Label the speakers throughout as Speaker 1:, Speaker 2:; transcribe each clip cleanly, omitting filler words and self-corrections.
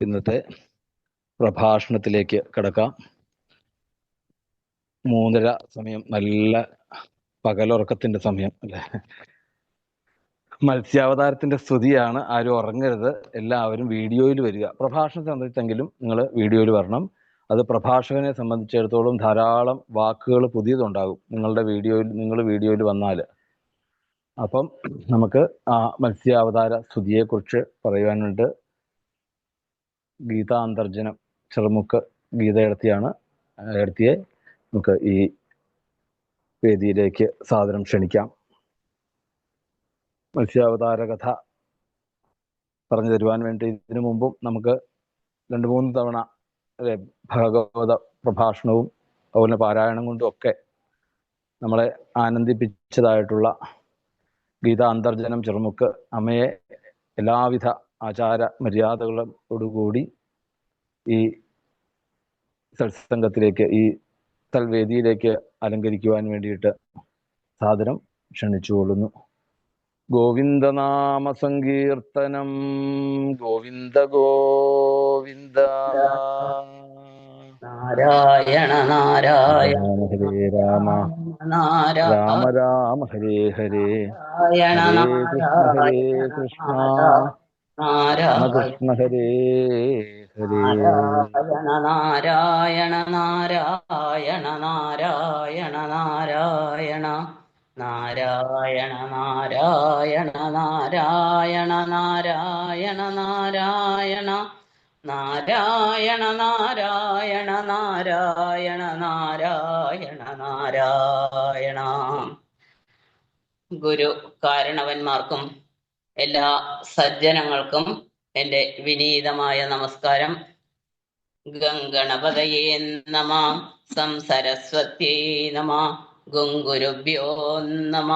Speaker 1: ഇന്നത്തെ പ്രഭാഷണത്തിലേക്ക് കടക്കാം. 3:30 സമയം, നല്ല പകലുറക്കത്തിന്റെ സമയം അല്ലേ? മത്സ്യാവതാരത്തിന്റെ സ്തുതിയാണ്. ആരും ഉറങ്ങരുത്, എല്ലാവരും വീഡിയോയിൽ വരിക. പ്രഭാഷണത്തെ സംബന്ധിച്ചെങ്കിലും നിങ്ങൾ വീഡിയോയിൽ വരണം. അത് പ്രഭാഷകനെ സംബന്ധിച്ചിടത്തോളം ധാരാളം വാക്കുകൾ പുതിയതുണ്ടാകും നിങ്ങൾ വീഡിയോയിൽ വന്നാൽ. അപ്പം നമുക്ക് ആ മത്സ്യാവതാര സ്തുതിയെക്കുറിച്ച് പറയുവാനുണ്ട്. ഗീതാന്തർജനം ചെറുമുക്ക് ഗീത എടത്തിയെ നമുക്ക് ഈ വേദിയിലേക്ക് സാദരം ക്ഷണിക്കാം. മത്സ്യാവതാര കഥ പറഞ്ഞു തരുവാൻ വേണ്ടി ഇതിനു മുമ്പും നമുക്ക് 2-3 തവണ ഭാഗവത പ്രഭാഷണവും അതുപോലെ പാരായണം കൊണ്ടും ഒക്കെ നമ്മളെ ആനന്ദിപ്പിച്ചതായിട്ടുള്ള ഗീതാന്തർജനം ചെറുമുക്ക് അമ്മയെ എല്ലാവിധ ആചാര മര്യാദകളോടുകൂടി ഈ സത്സംഗത്തിലേക്ക്, ഈ തൽവേദിയിലേക്ക് അലങ്കരിക്കുവാൻ വേണ്ടിയിട്ട് സാദരം ക്ഷണിച്ചുകൊള്ളുന്നു. ഗോവിന്ദനാമ സങ്കീർത്തനം. ഗോവിന്ദ ഗോവിന്ദ.
Speaker 2: നാരായണ നാരായണ
Speaker 1: ഹരേ രാമ രാമ രാമ ഹരേ ഹരേ, ഹരേ കൃഷ്ണ ഹരേ കൃഷ്ണ കൃഷ്ണ കൃഷ്ണ ഹരേ ഹരേ.
Speaker 2: നാരായണ നാരായണ നാരായണ നാരായണ നാരായണ നാരായണ നാരായണ നാരായണ നാരായണ നാരായണ നാരായണ നാരായണ നാരായണ നാരായണ. ഗുരു കാരണവന്മാർക്കും എല്ലാ സജ്ജനങ്ങൾക്കും എൻ്റെ വിനീതമായ നമസ്കാരം. ഗംഗണപതയേ നമ, സംസരസ്വത്യേ നമ, ഗുരുഭ്യോ നമ.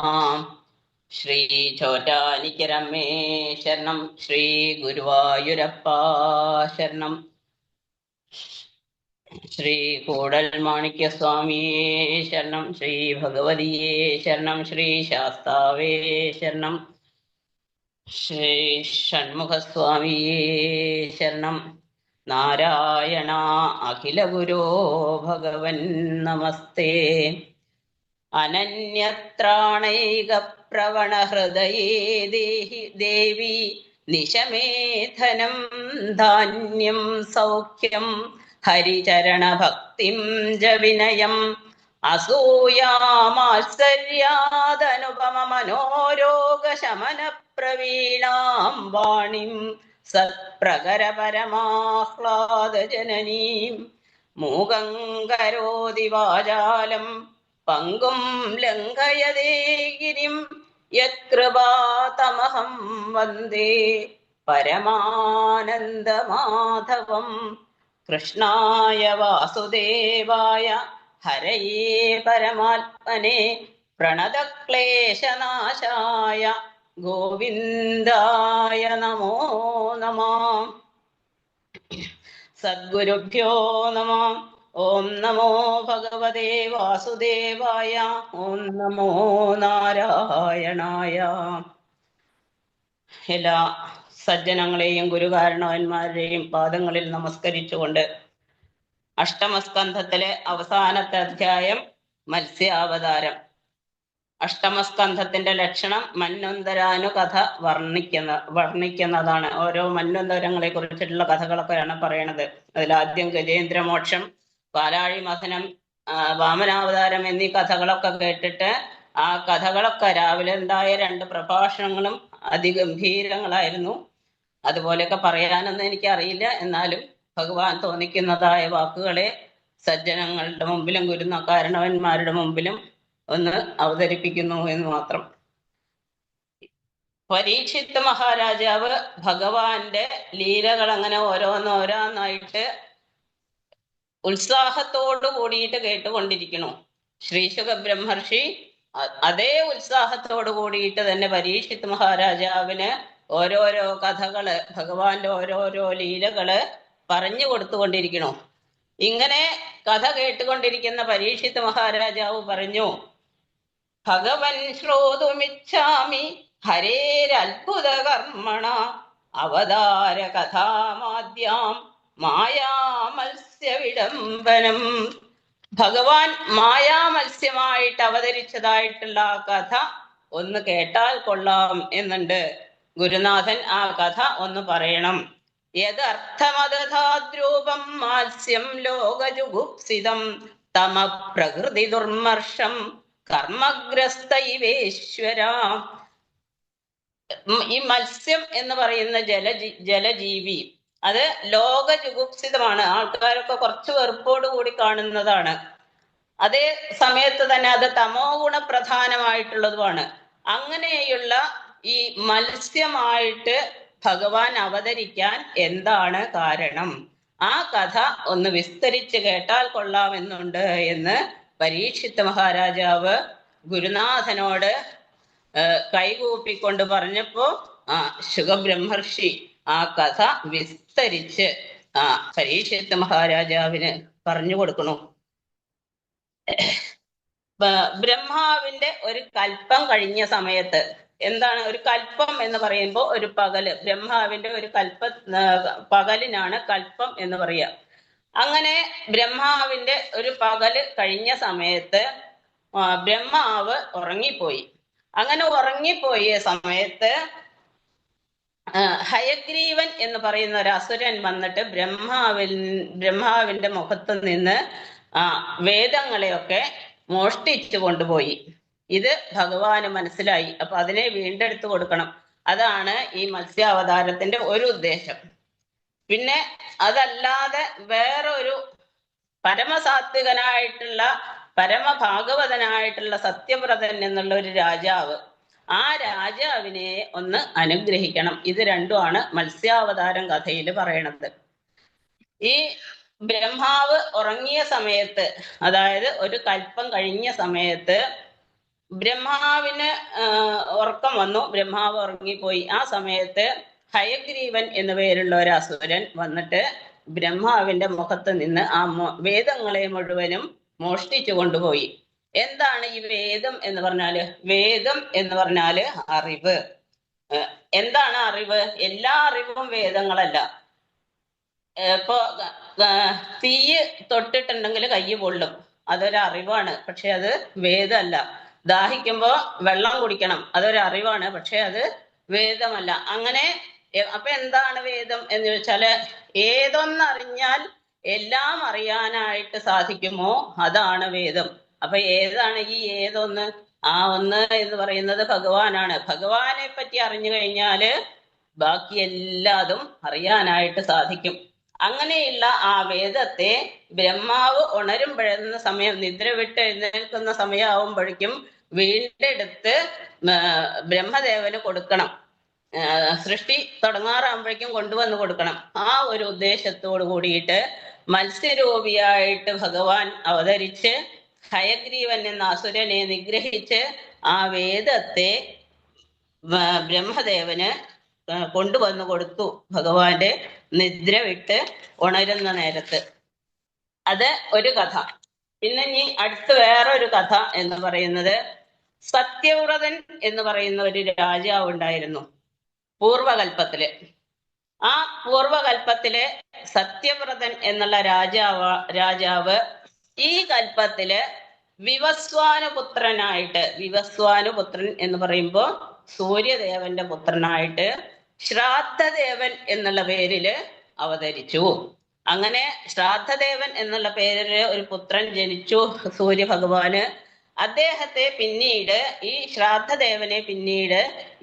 Speaker 2: ശ്രീ ചോറ്റാനിക്കരമേ ശരണം, ശ്രീ ഗുരുവായൂരപ്പ ശരണം, ശ്രീ കൂടൽ മാണിക്യ സ്വാമിയേ ശരണം, ശ്രീ ഭഗവതിയേ ശരണം, ശ്രീ ശാസ്താവേ ശരണം, ശ്രീ ഷൺമുഖസ്വാമിയേ ശരണം. നാരായണ അഖില ഗുരോ ഭഗവൻ നമസ്തേ. അനന്യത്രാണൈക പ്രവണ ഹൃദയേ ദേവി, നിശമേധനം ധാന്യം സൗഖ്യം, ഹരിചരണ ഭക്തിം ജ വിനയം, അസൂയാമാത്സര്യാദനുപമ മനോരോഗ ശമന പ്രവീണാം വാണിം, സത്പ്രകര പരമാഹ്ലാദ ജനനീം, മൂകം കരോതി വാചാലം പങ്കും ലംഘയതേ ഗിരിം, യത്കൃപാതമഹം വന്ദേ പരമാനന്ദമാധവം. കൃഷ്ണായ വാസുദേവായ ഹരയേ പരമാത്മനെ, പ്രണതക്ലേശനാശായ ഗോവിന്ദായ നമോ നമഃ. സദ്ഗുരുഭ്യോ നമഃ. ഓം നമോ ഭഗവതേ വാസുദേവായ. ഓം നമോ നാരായണായ. എല്ലാ സജ്ജനങ്ങളെയും ഗുരുകാരണവന്മാരുടെയും പാദങ്ങളിൽ നമസ്കരിച്ചുകൊണ്ട് അഷ്ടമസ്കന്ധത്തിലെ അവസാനത്തെ അധ്യായം മത്സ്യാവതാരം. അഷ്ടമസ്കന്ധത്തിന്റെ ലക്ഷണം മന്വന്തരാനു കഥ വർണ്ണിക്കുന്നതാണ്. ഓരോ മന്വന്തരങ്ങളെ കുറിച്ചിട്ടുള്ള കഥകളൊക്കെയാണ് പറയണത്. അതിലാദ്യം ഗജേന്ദ്രമോക്ഷം, പാലാഴി മഥനം, വാമനാവതാരം എന്നീ കഥകളൊക്കെ കേട്ടിട്ട് ആ കഥകളൊക്കെ രാവിലെ ഉണ്ടായ 2 പ്രഭാഷണങ്ങളും അതിഗംഭീരങ്ങളായിരുന്നു. അതുപോലെയൊക്കെ പറയാനൊന്നും എനിക്കറിയില്ല. എന്നാലും ഭഗവാൻ തോന്നിക്കുന്നതായ വാക്കുകളെ സജ്ജനങ്ങളുടെ മുമ്പിലും ഗുരുകാരണവന്മാരുടെ മുമ്പിലും ഒന്ന് അവതരിപ്പിക്കുന്നു എന്ന് മാത്രം. പരീക്ഷിത്ത് മഹാരാജാവ് ഭഗവാന്റെ ലീലകൾ അങ്ങനെ ഓരോന്നോരോന്നായിട്ട് ഉത്സാഹത്തോടു കൂടിയിട്ട് കേട്ടുകൊണ്ടിരിക്കണു. ശ്രീശുക ബ്രഹ്മർഷി അതേ ഉത്സാഹത്തോടു കൂടിയിട്ട് തന്നെ പരീക്ഷിത്ത് മഹാരാജാവിന് ഓരോരോ കഥകള്, ഭഗവാന്റെ ഓരോരോ ലീലകള് പറഞ്ഞു കൊടുത്തുകൊണ്ടിരിക്കണു. ഇങ്ങനെ കഥ കേട്ടുകൊണ്ടിരിക്കുന്ന പരീക്ഷിത്ത് മഹാരാജാവ് പറഞ്ഞു, ഭഗവൻ ശ്രോതുമിച്ഛാമി ഹരേരത്ഭുത കർമ്മണ അവതാര കഥാമാദ്യാം മായാമത്സ്യ വിഡംബനം. ഭഗവാൻ മായാമത്സ്യമായിട്ട് അവതരിച്ചതായിട്ടുള്ള ആ കഥ ഒന്ന് കേട്ടാൽ കൊള്ളാം എന്നുണ്ട്. ഗുരുനാഥൻ ആ കഥ ഒന്ന് പറയണം. യദർത്ഥമദധാദ്രൂപം മാത്സ്യം ലോകജുഗുപ്സിതം തമ പ്രകൃതി ദുർമർഷം കർമ്മഗ്രസ്ത ഇവേശ്വര. ഈ മത്സ്യം എന്ന് പറയുന്ന ജലജീവി അത് ലോകജുഗുപ്സിതമാണ്. ആൾക്കാരൊക്കെ കുറച്ച് വെറുപ്പോട് കൂടി കാണുന്നതാണ്. അതേ സമയത്ത് തന്നെ അത് തമോ ഗുണപ്രധാനമായിട്ടുള്ളതുമാണ്. അങ്ങനെയുള്ള ഈ മത്സ്യമായിട്ട് ഭഗവാൻ അവതരിക്കാൻ എന്താണ് കാരണം? ആ കഥ ഒന്ന് വിസ്തരിച്ച് കേട്ടാൽ കൊള്ളാമെന്നുണ്ട് എന്ന് പരീക്ഷിത്ത് മഹാരാജാവ് ഗുരുനാഥനോട് കൈകൂപ്പിക്കൊണ്ട് പറഞ്ഞപ്പോ ശുകബ്രഹ്മർഷി ആ കഥ വിസ്തരിച്ച് പരീക്ഷിത്ത് മഹാരാജാവിന് പറഞ്ഞു കൊടുക്കണു. ബ്രഹ്മാവിന്റെ ഒരു കൽപ്പം കഴിഞ്ഞ സമയത്ത്, എന്താണ് ഒരു കൽപ്പം എന്ന് പറയുമ്പോൾ ഒരു പകല്, ബ്രഹ്മാവിന്റെ ഒരു പകലിനാണ് കൽപ്പം എന്ന് പറയുക. അങ്ങനെ ബ്രഹ്മാവിന്റെ ഒരു പകല് കഴിഞ്ഞ സമയത്ത് ബ്രഹ്മാവ് ഉറങ്ങിപ്പോയി. അങ്ങനെ ഉറങ്ങിപ്പോയ സമയത്ത് ഹയഗ്രീവൻ എന്ന് പറയുന്ന ഒരു അസുരൻ വന്നിട്ട് ബ്രഹ്മാവിന്റെ മുഖത്ത് നിന്ന് വേദങ്ങളെയൊക്കെ മോഷ്ടിച്ചു കൊണ്ടുപോയി. ഇത് ഭഗവാന് മനസ്സിലായി. അപ്പൊ അതിനെ വീണ്ടെടുത്ത് കൊടുക്കണം. അതാണ് ഈ മത്സ്യാവതാരത്തിന്റെ ഒരു ഉദ്ദേശം. പിന്നെ അതല്ലാതെ വേറൊരു പരമസാത്വികനായിട്ടുള്ള പരമഭാഗവതനായിട്ടുള്ള സത്യവ്രതൻ എന്നുള്ള ഒരു രാജാവ്, ആ രാജാവിനെ ഒന്ന് അനുഗ്രഹിക്കണം. ഇത് രണ്ടുമാണ് മത്സ്യാവതാരം കഥയിൽ പറയണത്. ഈ ബ്രഹ്മാവ് ഉറങ്ങിയ സമയത്ത്, അതായത് ഒരു കൽപ്പം കഴിഞ്ഞ സമയത്ത് ബ്രഹ്മാവിന് ഉറക്കം വന്നു, ബ്രഹ്മാവ് ഉറങ്ങിപ്പോയി. ആ സമയത്ത് ഹയഗ്രീവൻ എന്നു പേരുള്ള ഒരു അസുരൻ വന്നിട്ട് ബ്രഹ്മാവിന്റെ മുഖത്ത് നിന്ന് ആ വേദങ്ങളെ മുഴുവനും മോഷ്ടിച്ചു കൊണ്ടുപോയി. എന്താണ് ഈ വേദം എന്ന് പറഞ്ഞാല്? വേദം എന്ന് പറഞ്ഞാല് അറിവ്. എന്താണ് അറിവ്? എല്ലാ അറിവും വേദങ്ങളല്ല. ഇപ്പൊ തീയ് തൊട്ടിട്ടുണ്ടെങ്കിൽ കൈ പൊള്ളും, അതൊരു അറിവാണ്, പക്ഷെ അത് വേദമല്ല. ദാഹിക്കുമ്പോ വെള്ളം കുടിക്കണം, അതൊരു അറിവാണ്, പക്ഷെ അത് വേദമല്ല. അങ്ങനെ അപ്പൊ എന്താണ് വേദം എന്ന് ചോദിച്ചാല്, ഏതൊന്നറിഞ്ഞാൽ എല്ലാം അറിയാനായിട്ട് സാധിക്കുമോ അതാണ് വേദം. അപ്പൊ ഏതാണ് ഈ ഏതൊന്ന്? ആ ഒന്ന് എന്ന് പറയുന്നത് ഭഗവാനാണ്. ഭഗവാനെ പറ്റി അറിഞ്ഞു കഴിഞ്ഞാല് ബാക്കി എല്ലാതും അറിയാനായിട്ട് സാധിക്കും. അങ്ങനെയുള്ള ആ വേദത്തെ ബ്രഹ്മാവ് ഉണരുമ്പോഴുന്ന സമയം, നിദ്ര വിട്ട് എഴുന്നേൽക്കുന്ന സമയമാവുമ്പോഴേക്കും വീണ്ടെടുത്ത് ബ്രഹ്മദേവന് കൊടുക്കണം. സൃഷ്ടി തുടങ്ങാറാകുമ്പോഴേക്കും കൊണ്ടുവന്ന് കൊടുക്കണം. ആ ഒരു ഉദ്ദേശത്തോട് കൂടിയിട്ട് മത്സ്യരൂപിയായിട്ട് ഭഗവാൻ അവതരിച്ച് ഹയഗ്രീവൻ എന്ന അസുരനെ നിഗ്രഹിച്ച് ആ വേദത്തെ ബ്രഹ്മദേവന് കൊണ്ടുവന്നു കൊടുത്തു, ഭഗവാന്റെ നിദ്ര വിട്ട് ഉണരുന്ന നേരത്ത്. അത് ഒരു കഥ. പിന്നെ ഇനി അടുത്ത് വേറൊരു കഥ എന്ന് പറയുന്നത്, സത്യവ്രതൻ എന്ന് പറയുന്ന ഒരു രാജാവ് ഉണ്ടായിരുന്നു പൂർവകൽപ്പത്തില്. ആ പൂർവകൽപ്പത്തിലെ സത്യവ്രതൻ എന്നുള്ള രാജാവ് ഈ കൽപ്പത്തില് വിവസ്വാനുപുത്രനായിട്ട്, വിവസ്വാനുപുത്രൻ എന്ന് പറയുമ്പോൾ സൂര്യദേവന്റെ പുത്രനായിട്ട് ശ്രാദ്ധദേവൻ എന്നുള്ള പേരില് അവതരിച്ചു. അങ്ങനെ ശ്രാദ്ധദേവൻ എന്നുള്ള പേരില് ഒരു പുത്രൻ ജനിച്ചു സൂര്യഭഗവാന്. അദ്ദേഹത്തെ പിന്നീട്, ഈ ശ്രാദ്ധദേവനെ പിന്നീട്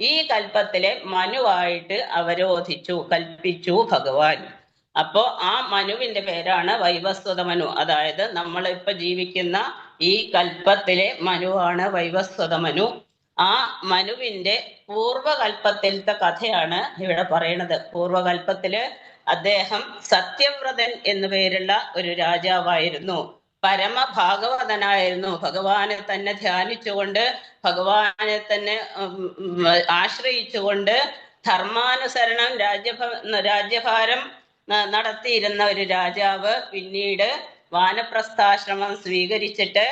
Speaker 2: ഈ കൽപ്പത്തിലെ മനുവായിട്ട് അവരോധിച്ചു, കൽപ്പിച്ചു ഭഗവാൻ. അപ്പോ ആ മനുവിന്റെ പേരാണ് വൈവസ്വത മനു. അതായത് നമ്മളിപ്പോ ജീവിക്കുന്ന ഈ കൽപ്പത്തിലെ മനുവാണ് വൈവസ്വത മനു. ആ മനുവിന്റെ പൂർവകൽപ്പത്തിലത്തെ കഥയാണ് ഇവിടെ പറയുന്നത്. പൂർവകൽപ്പത്തില് അദ്ദേഹം സത്യവ്രതൻ എന്നു പേരുള്ള ഒരു രാജാവായിരുന്നു. പരമഭാഗവതനായിരുന്നു. ഭഗവാനെ തന്നെ ധ്യാനിച്ചുകൊണ്ട്, ഭഗവാനെ തന്നെ ആശ്രയിച്ചുകൊണ്ട് ധർമാനുസരണം രാജ്യഭാരം നടത്തിയിരുന്ന ഒരു രാജാവ് പിന്നീട് വാനപ്രസ്ഥാശ്രമം സ്വീകരിച്ചിട്ട്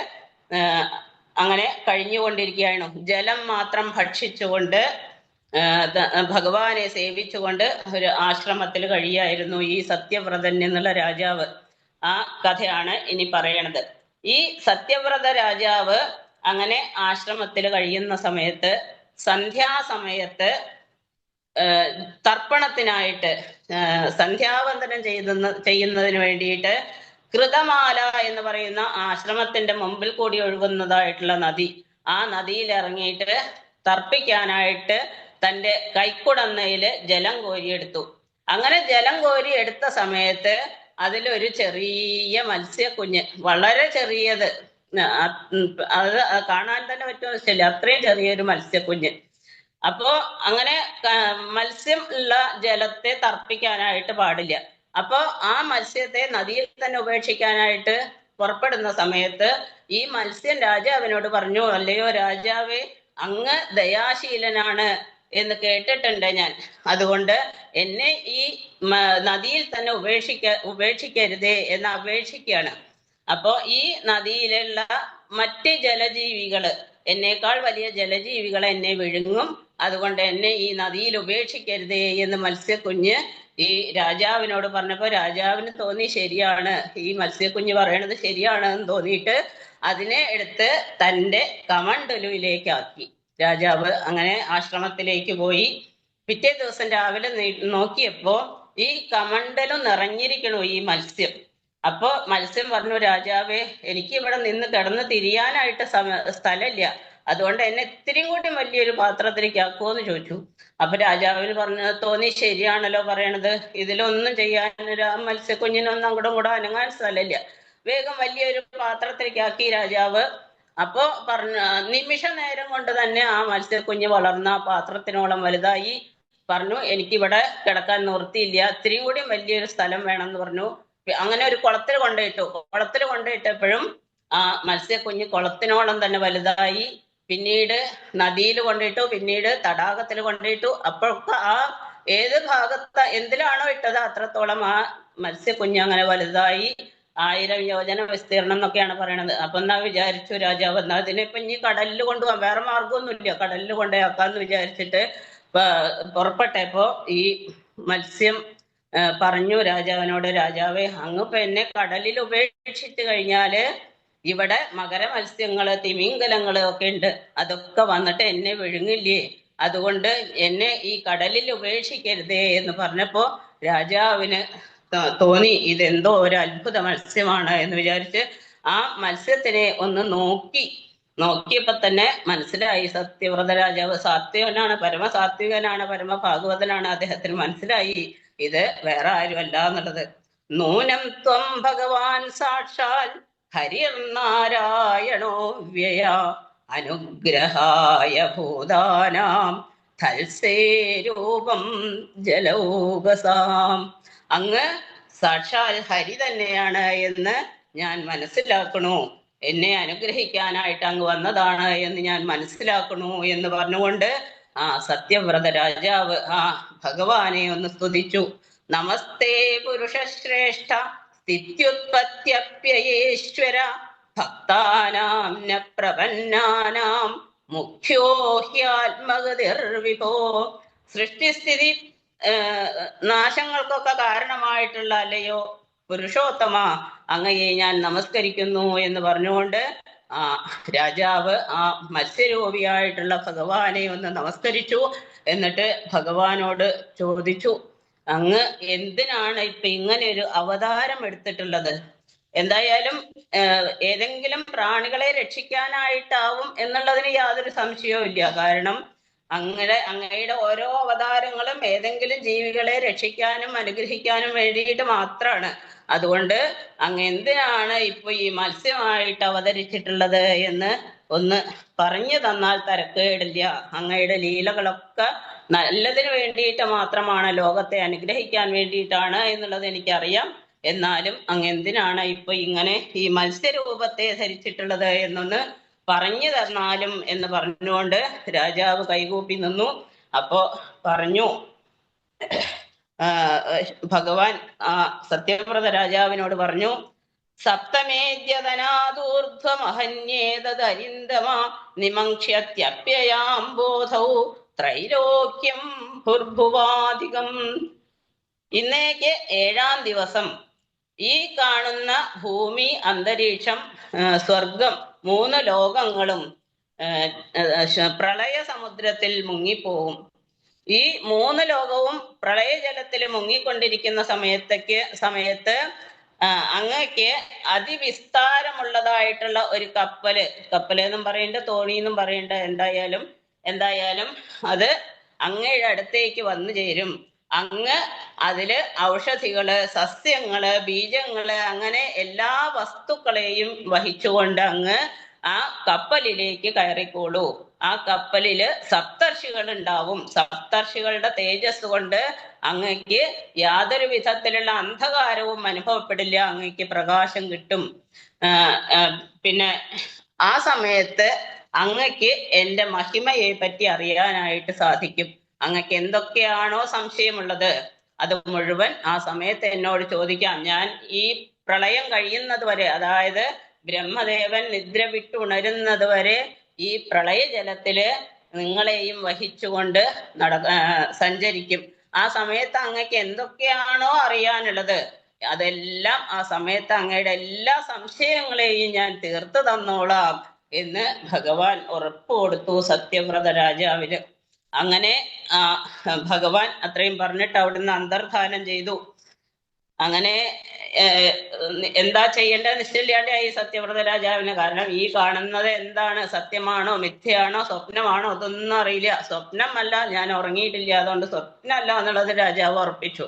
Speaker 2: അങ്ങനെ കഴിഞ്ഞുകൊണ്ടിരിക്കുകയാണ്. ജലം മാത്രം ഭക്ഷിച്ചുകൊണ്ട് ഭഗവാനെ സേവിച്ചുകൊണ്ട് ഒരു ആശ്രമത്തിൽ കഴിയായിരുന്നു ഈ സത്യവ്രതൻ എന്നുള്ള രാജാവ്. ആ കഥയാണ് ഇനി പറയണത്. ഈ സത്യവ്രത രാജാവ് അങ്ങനെ ആശ്രമത്തിൽ കഴിയുന്ന സമയത്ത് സന്ധ്യാസമയത്ത് തർപ്പണത്തിനായിട്ട് സന്ധ്യാവന്ദനം ചെയ്യുന്നതിന് വേണ്ടിയിട്ട് കൃതമാല എന്ന് പറയുന്ന ആശ്രമത്തിന്റെ മുമ്പിൽ കൂടി ഒഴുകുന്നതായിട്ടുള്ള നദി, ആ നദിയിൽ ഇറങ്ങിയിട്ട് തർപ്പിക്കാനായിട്ട് തൻ്റെ കൈക്കുടന്നയില് ജലം കോരിയെടുത്തു. അങ്ങനെ ജലം കോരി എടുത്ത സമയത്ത് അതിലൊരു ചെറിയ മത്സ്യക്കുഞ്ഞ്, വളരെ ചെറിയത്, അത് കാണാൻ തന്നെ പറ്റുമെന്ന് വെച്ചില്ല, അത്രയും ചെറിയൊരു മത്സ്യക്കുഞ്ഞ്. അപ്പോ അങ്ങനെ മത്സ്യം ഉള്ള ജലത്തെ തർപ്പിക്കാനായിട്ട് പാടില്ല. അപ്പോ ആ മത്സ്യത്തെ നദിയിൽ തന്നെ ഉപേക്ഷിക്കാനായിട്ട് പുറപ്പെടുന്ന സമയത്ത് ഈ മത്സ്യം രാജാവിനോട് പറഞ്ഞു, അല്ലയോ രാജാവേ, അങ്ങ് ദയാശീലനാണ് എന്ന് കേട്ടിട്ടുണ്ട് ഞാൻ, അതുകൊണ്ട് എന്നെ ഈ നദിയിൽ തന്നെ ഉപേക്ഷിക്കരുതേ എന്ന് അപേക്ഷിക്കുകയാണ്. അപ്പോ ഈ നദിയിലുള്ള മറ്റ് ജലജീവികള്, എന്നേക്കാൾ വലിയ ജലജീവികൾ എന്നെ വിഴുങ്ങും, അതുകൊണ്ട് എന്നെ ഈ നദിയിൽ ഉപേക്ഷിക്കരുതേ എന്ന് മത്സ്യക്കുഞ്ഞ് ഈ രാജാവിനോട് പറഞ്ഞപ്പോ രാജാവിന് തോന്നി ശരിയാണ്, ഈ മത്സ്യക്കുഞ്ഞ് പറയണത് ശരിയാണ് എന്ന് തോന്നിയിട്ട് അതിനെ എടുത്ത് തൻ്റെ കമണ്ടലുവിലേക്കാക്കി. രാജാവ് അങ്ങനെ ആശ്രമത്തിലേക്ക് പോയി. പിറ്റേ ദിവസം രാവിലെ നോക്കിയപ്പോ ഈ കമണ്ടലും നിറഞ്ഞിരിക്കണു ഈ മത്സ്യം. അപ്പോ മത്സ്യം പറഞ്ഞു, രാജാവേ, എനിക്ക് ഇവിടെ നിന്ന് കിടന്ന് തിരിയാനായിട്ട് സ്ഥലമില്ല, അതുകൊണ്ട് എന്നെ ഇത്തിരി കൂടി വലിയൊരു പാത്രത്തിലേക്ക് ആക്കുമോന്ന് ചോദിച്ചു. അപ്പൊ രാജാവിന് തോന്നി ശരിയാണല്ലോ പറയണത്, ഇതിലൊന്നും ചെയ്യാൻ മത്സ്യക്കുഞ്ഞിനൊന്നും അങ്ങോട്ടും കൂടെ അനങ്ങാൻ സ്ഥലമില്ല. വേഗം വലിയൊരു പാത്രത്തിലേക്ക് ആക്കി രാജാവ്. അപ്പോ നിമിഷ നേരം കൊണ്ട് തന്നെ ആ മത്സ്യക്കുഞ്ഞ് വളർന്ന പാത്രത്തിനോളം വലുതായി. പറഞ്ഞു, എനിക്കിവിടെ കിടക്കാൻ നിവൃത്തിയില്ല, ഇത്തിരിയും കൂടി വലിയൊരു സ്ഥലം വേണമെന്ന് പറഞ്ഞു. അങ്ങനെ ഒരു കുളത്തിൽ കൊണ്ടുപോയിട്ടു. കുളത്തിൽ കൊണ്ടുപോയിട്ടപ്പോഴും ആ മത്സ്യക്കുഞ്ഞ് കുളത്തിനോളം തന്നെ വലുതായി. പിന്നീട് നദിയിൽ കൊണ്ടിട്ടു, പിന്നീട് തടാകത്തിൽ കൊണ്ടിട്ടു. അപ്പോഴൊക്കെ ആ ഏത് ഭാഗത്ത് എന്തിലാണോ ഇട്ടത് അത്രത്തോളം ആ മത്സ്യക്കുഞ്ഞ് അങ്ങനെ വലുതായി. 1000 യോജന വിസ്തീർണം എന്നൊക്കെയാണ് പറയണത്. അപ്പൊ എന്നാ വിചാരിച്ചു രാജാവ്, എന്നാ ഇതിനിപ്പൊ ഇനി കടലിൽ കൊണ്ടുപോകാൻ വേറെ മാർഗമൊന്നുമില്ല, കടലിൽ കൊണ്ടുപോയാക്കാന്ന് വിചാരിച്ചിട്ട് പുറപ്പെട്ടപ്പോ ഈ മത്സ്യം പറഞ്ഞു രാജാവിനോട്, രാജാവേ, അങ്ങ് ഇപ്പൊ എന്നെ കടലിൽ ഉപേക്ഷിച്ചു കഴിഞ്ഞാല് ഇവിടെ മകര മത്സ്യങ്ങള്, തിമിംഗലങ്ങള് ഒക്കെ ഉണ്ട്, അതൊക്കെ വന്നിട്ട് എന്നെ വിഴുങ്ങില്ലേ, അതുകൊണ്ട് എന്നെ ഈ കടലിൽ ഉപേക്ഷിക്കരുതേ എന്ന് പറഞ്ഞപ്പോ രാജാവിന് തോന്നി ഇതെന്തോ ഒരു അത്ഭുത മത്സ്യമാണ് എന്ന് വിചാരിച്ച് ആ മത്സ്യത്തിനെ ഒന്ന് നോക്കിയപ്പോ തന്നെ മനസ്സിലായി സത്യവ്രത രാജാവ് സാത്വികനാണ്, പരമസാത്വികനാണ്, പരമഭാഗവതനാണ്. അദ്ദേഹത്തിന് മനസ്സിലായി ഇത് വേറെ ആരുമല്ല എന്നുള്ളത്. നൂനം ത്വം ഭഗവാൻ സാക്ഷാൽ ഹരിർനാരായണോ വ്യയ അനുഗ്രഹായ ഭൂതാനാം ധൽസേ രൂപം ജലൗകസാം. അങ്ങ് സാക്ഷാൽ ഹരി തന്നെയാണ് എന്ന് ഞാൻ മനസ്സിലാക്കണു, എന്നെ അനുഗ്രഹിക്കാനായിട്ട് അങ്ങ് വന്നതാണ് എന്ന് ഞാൻ മനസ്സിലാക്കണു എന്ന് പറഞ്ഞുകൊണ്ട് ആ സത്യവ്രത രാജാവ് ആ ഭഗവാനെ ഒന്ന് സ്തുതിച്ചു. നമസ്തേ പുരുഷശ്രേഷ്ഠ സ്ഥിത്യുത്പത്യപ്യയേശ്വര ഭക്താനാം ന പ്രപന്നാനാം മുഖ്യോ ഹ്യാത്മഗതിർവിഭോ. സൃഷ്ടിസ്ഥിതി നാശങ്ങൾക്കൊക്കെ കാരണമായിട്ടുള്ള അല്ലയോ പുരുഷോത്തമ, അങ്ങയെ ഞാൻ നമസ്കരിക്കുന്നു എന്ന് പറഞ്ഞുകൊണ്ട് ആ രാജാവ് ആ മത്സ്യരൂപിയായിട്ടുള്ള ഭഗവാനെ ഒന്ന് നമസ്കരിച്ചു. എന്നിട്ട് ഭഗവാനോട് ചോദിച്ചു, അങ്ങ് എന്തിനാണ് ഇപ്പൊ ഇങ്ങനെ ഒരു അവതാരം എടുത്തിട്ടുള്ളത്? എന്തായാലും ഏതെങ്കിലും പ്രാണികളെ രക്ഷിക്കാനായിട്ടാവും എന്നുള്ളതിന് യാതൊരു സംശയവും ഇല്ല. കാരണം അങ്ങയുടെ ഓരോ അവതാരങ്ങളും ഏതെങ്കിലും ജീവികളെ രക്ഷിക്കാനും അനുഗ്രഹിക്കാനും വേണ്ടിയിട്ട് മാത്രമാണ്. അതുകൊണ്ട് അങ്ങ് എന്തിനാണ് ഇപ്പൊ ഈ മത്സ്യമായിട്ട് അവതരിച്ചിട്ടുള്ളത് എന്ന് ഒന്ന് പറഞ്ഞു തന്നാൽ തരക്കേടില്ല. അങ്ങയുടെ ലീലകളൊക്കെ നല്ലതിന് വേണ്ടിയിട്ട് മാത്രമാണ്, ലോകത്തെ അനുഗ്രഹിക്കാൻ വേണ്ടിയിട്ടാണ് എന്നുള്ളത് എനിക്കറിയാം. എന്നാലും അങ്ങ് എന്തിനാണ് ഇപ്പൊ ഇങ്ങനെ ഈ മത്സ്യരൂപത്തെ ധരിച്ചിട്ടുള്ളത് എന്നൊന്ന് പറഞ്ഞു തന്നാലും എന്ന് പറഞ്ഞുകൊണ്ട് രാജാവ് കൈകൂപ്പി നിന്നു. അപ്പോ പറഞ്ഞു, ഭഗവാൻ ആ സത്യവ്രത രാജാവിനോട് പറഞ്ഞു, സപ്തമേദ്യതനാദൂർധ്വമഹന്യേതരിന്ദമ നിമങ്ക്ഷ്യത്യപ്യയാം ബോധൗ ത്രൈലോക്യം ഭുർഭുവാധികം. ഇന്നേക്ക് 7-ാം ദിവസം ഈ കാണുന്ന ഭൂമി, അന്തരീക്ഷം, സ്വർഗം, 3 ലോകങ്ങളും പ്രളയ സമുദ്രത്തിൽ മുങ്ങിപ്പോവും. ഈ 3 ലോകവും പ്രളയജലത്തിൽ മുങ്ങിക്കൊണ്ടിരിക്കുന്ന സമയത്ത് അങ്ങക്ക് അതിവിസ്താരമുള്ളതായിട്ടുള്ള ഒരു കപ്പല് എന്നും പറയണ്ട, തോണി എന്നും പറയണ്ട, എന്തായാലും അത് അങ്ങയുടെ അടുത്തേക്ക് വന്നു ചേരും. അങ്ങ് അതില് ഔഷധികള്, സസ്യങ്ങള്, ബീജങ്ങള്, അങ്ങനെ എല്ലാ വസ്തുക്കളെയും വഹിച്ചുകൊണ്ട് അങ്ങ് ആ കപ്പലിലേക്ക് കയറിക്കോളൂ. ആ കപ്പലില് സപ്തർഷികൾ ഉണ്ടാവും. സപ്തർഷികളുടെ തേജസ് കൊണ്ട് അങ്ങക്ക് യാതൊരു വിധത്തിലുള്ള അന്ധകാരവും അനുഭവപ്പെടില്ല. അങ്ങക്ക് പ്രകാശം കിട്ടും. പിന്നെ ആ സമയത്ത് അങ്ങക്ക് എന്റെ മഹിമയെ പറ്റി അറിയാനായിട്ട് സാധിക്കും. അങ്ങക്ക് എന്തൊക്കെയാണോ സംശയമുള്ളത് അത് മുഴുവൻ ആ സമയത്ത് എന്നോട് ചോദിക്കാം. ഞാൻ ഈ പ്രളയം കഴിയുന്നത് വരെ, അതായത് ബ്രഹ്മദേവൻ നിദ്ര വിട്ടുണരുന്നത് വരെ ഈ പ്രളയ ജലത്തില് നിങ്ങളെയും വഹിച്ചുകൊണ്ട് സഞ്ചരിക്കും. ആ സമയത്ത് അങ്ങക്ക് എന്തൊക്കെയാണോ അറിയാനുള്ളത് അതെല്ലാം ആ സമയത്ത് അങ്ങയുടെ എല്ലാ സംശയങ്ങളെയും ഞാൻ തീർത്തു തന്നോളാം എന്ന് ഭഗവാൻ ഉറപ്പ് കൊടുത്തു സത്യവ്രത രാജാവിന്. അങ്ങനെ ഭഗവാൻ അത്രയും പറഞ്ഞിട്ട് അവിടുന്ന് അന്തർധാനം ചെയ്തു. അങ്ങനെ എന്താ ചെയ്യേണ്ടത് നിശ്ചയില്ലാണ്ടായി സത്യവ്രത രാജാവിന്. കാരണം ഈ കാണുന്നത് എന്താണ്, സത്യമാണോ മിഥ്യയാണോ സ്വപ്നമാണോ അതൊന്നും അറിയില്ല. സ്വപ്നമല്ല, ഞാൻ ഉറങ്ങിയിട്ടില്ല, അതുകൊണ്ട് സ്വപ്നമല്ല എന്നുള്ളത് രാജാവ് ഉറപ്പിച്ചു.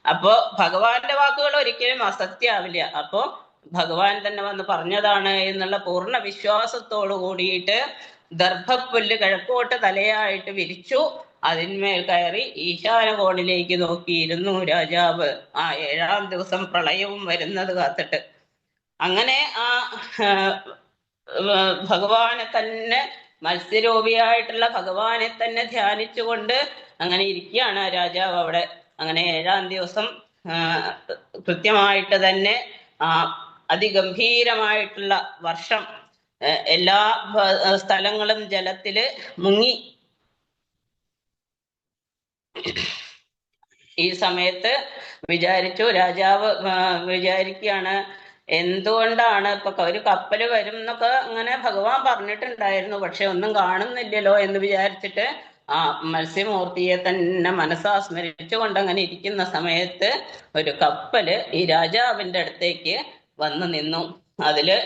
Speaker 2: അപ്പോ ഭഗവാന്റെ വാക്കുകൾ ഒരിക്കലും അസത്യാവില്ല. അപ്പോ ഭഗവാൻ തന്നെ വന്ന് പറഞ്ഞതാണ് എന്നുള്ള പൂർണ്ണ വിശ്വാസത്തോടു കൂടിയിട്ട് ദർഭപ്പുല്ല് കിഴക്കോട്ട് തലയായിട്ട് വിരിച്ചു. അതിന്മേൽ കയറി ഈശാന കോണിലേക്ക് നോക്കിയിരുന്നു രാജാവ്, ആ 7-ാം ദിവസം പ്രളയവും വരുന്നത് കാത്തിട്ട്. അങ്ങനെ ആ ഭഗവാനെ തന്നെ, മത്സ്യരൂപിയായിട്ടുള്ള ഭഗവാനെ തന്നെ ധ്യാനിച്ചുകൊണ്ട് അങ്ങനെ ഇരിക്കുകയാണ് രാജാവ് അവിടെ. അങ്ങനെ 7-ാം ദിവസം കൃത്യമായിട്ട് തന്നെ അതിഗംഭീരമായിട്ടുള്ള വർഷം, എല്ലാ സ്ഥലങ്ങളും ജലത്തില് മുങ്ങി. ഈ സമയത്ത് രാജാവ് വിചാരിക്കുകയാണ്, എന്തുകൊണ്ടാണ് ഇപ്പൊ ഒരു കപ്പല് വരും എന്നൊക്കെ അങ്ങനെ ഭഗവാൻ പറഞ്ഞിട്ടുണ്ടായിരുന്നു, പക്ഷെ ഒന്നും കാണുന്നില്ലല്ലോ എന്ന് വിചാരിച്ചിട്ട് ആ മത്സ്യമൂർത്തിയെ തന്നെ മനസ്സാ സ്മരിച്ചുകൊണ്ട് അങ്ങനെ ഇരിക്കുന്ന സമയത്ത് ഒരു കപ്പല് ഈ രാജാവിന്റെ അടുത്തേക്ക് വന്നു നിന്നു. അതില്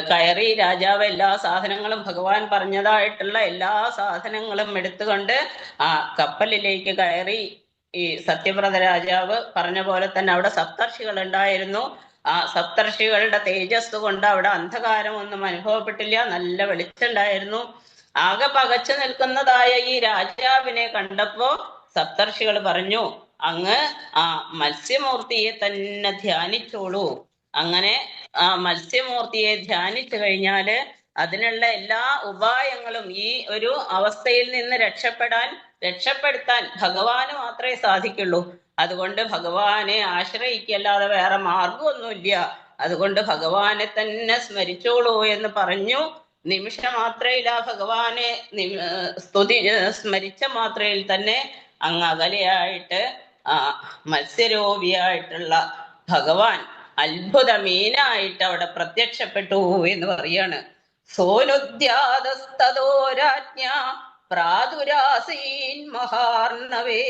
Speaker 2: കയറി രാജാവ് എല്ലാ സാധനങ്ങളും, ഭഗവാൻ പറഞ്ഞതായിട്ടുള്ള എല്ലാ സാധനങ്ങളും എടുത്തുകൊണ്ട് ആ കപ്പലിലേക്ക് കയറി. ഈ സത്യവ്രത രാജാവ് പറഞ്ഞ പോലെ തന്നെ അവിടെ സപ്തർഷികൾ ഉണ്ടായിരുന്നു. ആ സപ്തർഷികളുടെ തേജസ് കൊണ്ട് അവിടെ അന്ധകാരമൊന്നും അനുഭവപ്പെട്ടില്ല, നല്ല വെളിച്ചുണ്ടായിരുന്നു. ആകെ പകച്ചു നിൽക്കുന്നതായ ഈ രാജാവിനെ കണ്ടപ്പോ സപ്തർഷികൾ പറഞ്ഞു, അങ്ങ് ആ മത്സ്യമൂർത്തിയെ തന്നെ ധ്യാനിച്ചോളൂ. അങ്ങനെ ആ മത്സ്യമൂർത്തിയെ ധ്യാനിച്ചു കഴിഞ്ഞാല് അതിനുള്ള എല്ലാ ഉപായങ്ങളും, ഈ ഒരു അവസ്ഥയിൽ നിന്ന് രക്ഷപ്പെടുത്താൻ ഭഗവാന് മാത്രമേ സാധിക്കുള്ളൂ. അതുകൊണ്ട് ഭഗവാനെ ആശ്രയിക്കല്ലാതെ വേറെ മാർഗമൊന്നുമില്ല. അതുകൊണ്ട് ഭഗവാനെ തന്നെ സ്മരിച്ചോളൂ എന്ന് പറഞ്ഞു. നിമിഷ മാത്രയില ഭഗവാനെ സ്മരിച്ച മാത്രയിൽ തന്നെ അങ്ങ് അകലെയായിട്ട് മത്സ്യരൂപിയായിട്ടുള്ള ഭഗവാൻ അത്ഭുത മീനായിട്ട് അവിടെ പ്രത്യക്ഷപ്പെട്ടു എന്ന് പറയാണ്. സോനുദ്യാതസ്തോ രാജ്ഞ പ്രാദുരാസീൻ മഹാർണവേ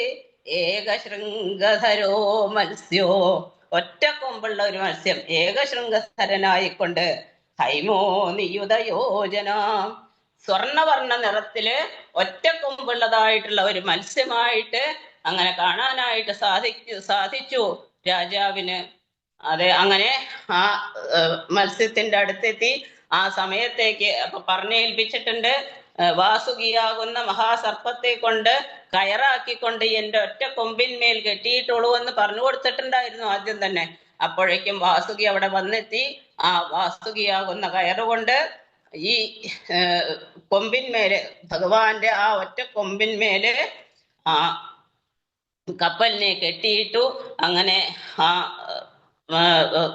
Speaker 2: ഏകശൃംഗധരോ മത്സ്യോ. ഒറ്റ കൊമ്പുള്ള ഒരു മത്സ്യം, ഏകശൃംഗധരനായിക്കൊണ്ട് ഹൈമോ നിയുതയോജന, സ്വർണവർണ്ണ നിറത്തില് ഒറ്റ കൊമ്പുള്ളതായിട്ടുള്ള ഒരു മത്സ്യമായിട്ട് അങ്ങനെ കാണാനായിട്ട് സാധിച്ചു രാജാവിന്. അതെ, അങ്ങനെ ആ മത്സ്യത്തിന്റെ അടുത്തെത്തി. ആ സമയത്തേക്ക് അപ്പൊ പറഞ്ഞേൽപ്പിച്ചിട്ടുണ്ട്, വാസുകിയാകുന്ന മഹാസർപ്പത്തെ കൊണ്ട് കയറാക്കിക്കൊണ്ട് എന്റെ ഒറ്റ കൊമ്പിന്മേൽ കെട്ടിയിട്ടുള്ളൂ എന്ന് പറഞ്ഞു കൊടുത്തിട്ടുണ്ടായിരുന്നു ആദ്യം തന്നെ. അപ്പോഴേക്കും വാസുകി അവിടെ വന്നെത്തി. ആ വാസുകിയാകുന്ന കയറുകൊണ്ട് ഈ കൊമ്പിന്മേല്, ഭഗവാന്റെ ആ ഒറ്റ കൊമ്പിന്മേല് ആ കപ്പലിനെ കെട്ടിയിട്ടു. അങ്ങനെ ആ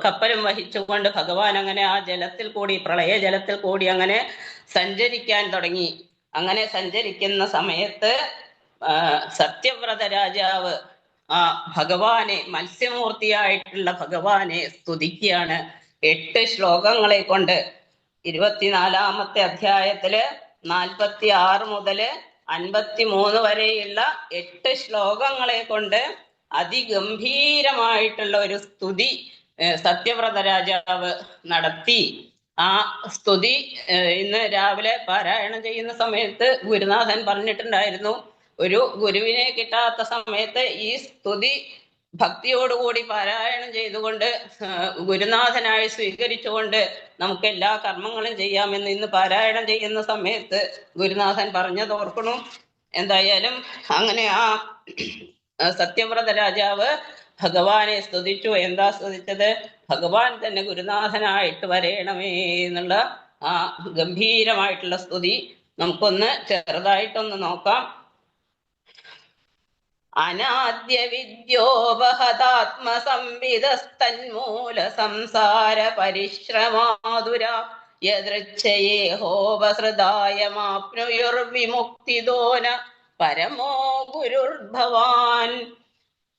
Speaker 2: കപ്പലും വഹിച്ചുകൊണ്ട് ഭഗവാൻ അങ്ങനെ ആ ജലത്തിൽ കൂടി, പ്രളയ ജലത്തിൽ കൂടി അങ്ങനെ സഞ്ചരിക്കാൻ തുടങ്ങി. അങ്ങനെ സഞ്ചരിക്കുന്ന സമയത്ത് സത്യവ്രത രാജാവ് ആ ഭഗവാനെ, മത്സ്യമൂർത്തിയായിട്ടുള്ള ഭഗവാനെ സ്തുതിക്കുകയാണ് 8 ശ്ലോകങ്ങളെ കൊണ്ട്. 24-ാമത്തെ അധ്യായത്തില് 46 മുതല് 53 വരെയുള്ള 8 ശ്ലോകങ്ങളെ കൊണ്ട് അതിഗംഭീരമായിട്ടുള്ള ഒരു സ്തുതി സത്യവ്രത രാജാവ് നടത്തി. ആ സ്തുതി ഇന്ന് രാവിലെ പാരായണം ചെയ്യുന്ന സമയത്ത് ഗുരുനാഥൻ പറഞ്ഞിട്ടുണ്ടായിരുന്നു, ഒരു ഗുരുവിനെ കിട്ടാത്ത സമയത്ത് ഈ സ്തുതി ഭക്തിയോടുകൂടി പാരായണം ചെയ്തുകൊണ്ട് ഗുരുനാഥനായി സ്വീകരിച്ചുകൊണ്ട് നമുക്ക് എല്ലാ കർമ്മങ്ങളും ചെയ്യാമെന്ന് ഇന്ന് പാരായണം ചെയ്യുന്ന സമയത്ത് ഗുരുനാഥൻ പറഞ്ഞത് ഓർക്കണു. എന്തായാലും അങ്ങനെ ആ സത്യവ്രത രാജാവ് ഭഗവാനെ സ്തുതിച്ചു. എന്താ സ്തുതിച്ചത്? ഭഗവാൻ തന്നെ ഗുരുനാഥനായിട്ട് വരയണമേ എന്നുള്ള ആ ഗംഭീരമായിട്ടുള്ള സ്തുതി നമുക്കൊന്ന് ചെറുതായിട്ടൊന്ന് നോക്കാം. അനാദ്യ വിദ്യോപഹതാത്മസംവിദസ്തന്മൂല സംസാര പരിശ്രമാതുര യദൃച്ഛയേ ഹോപസൃദായമാപ്നുയുർവിമുക്തിദോന പരമോ ഗുരുർഭവാൻ.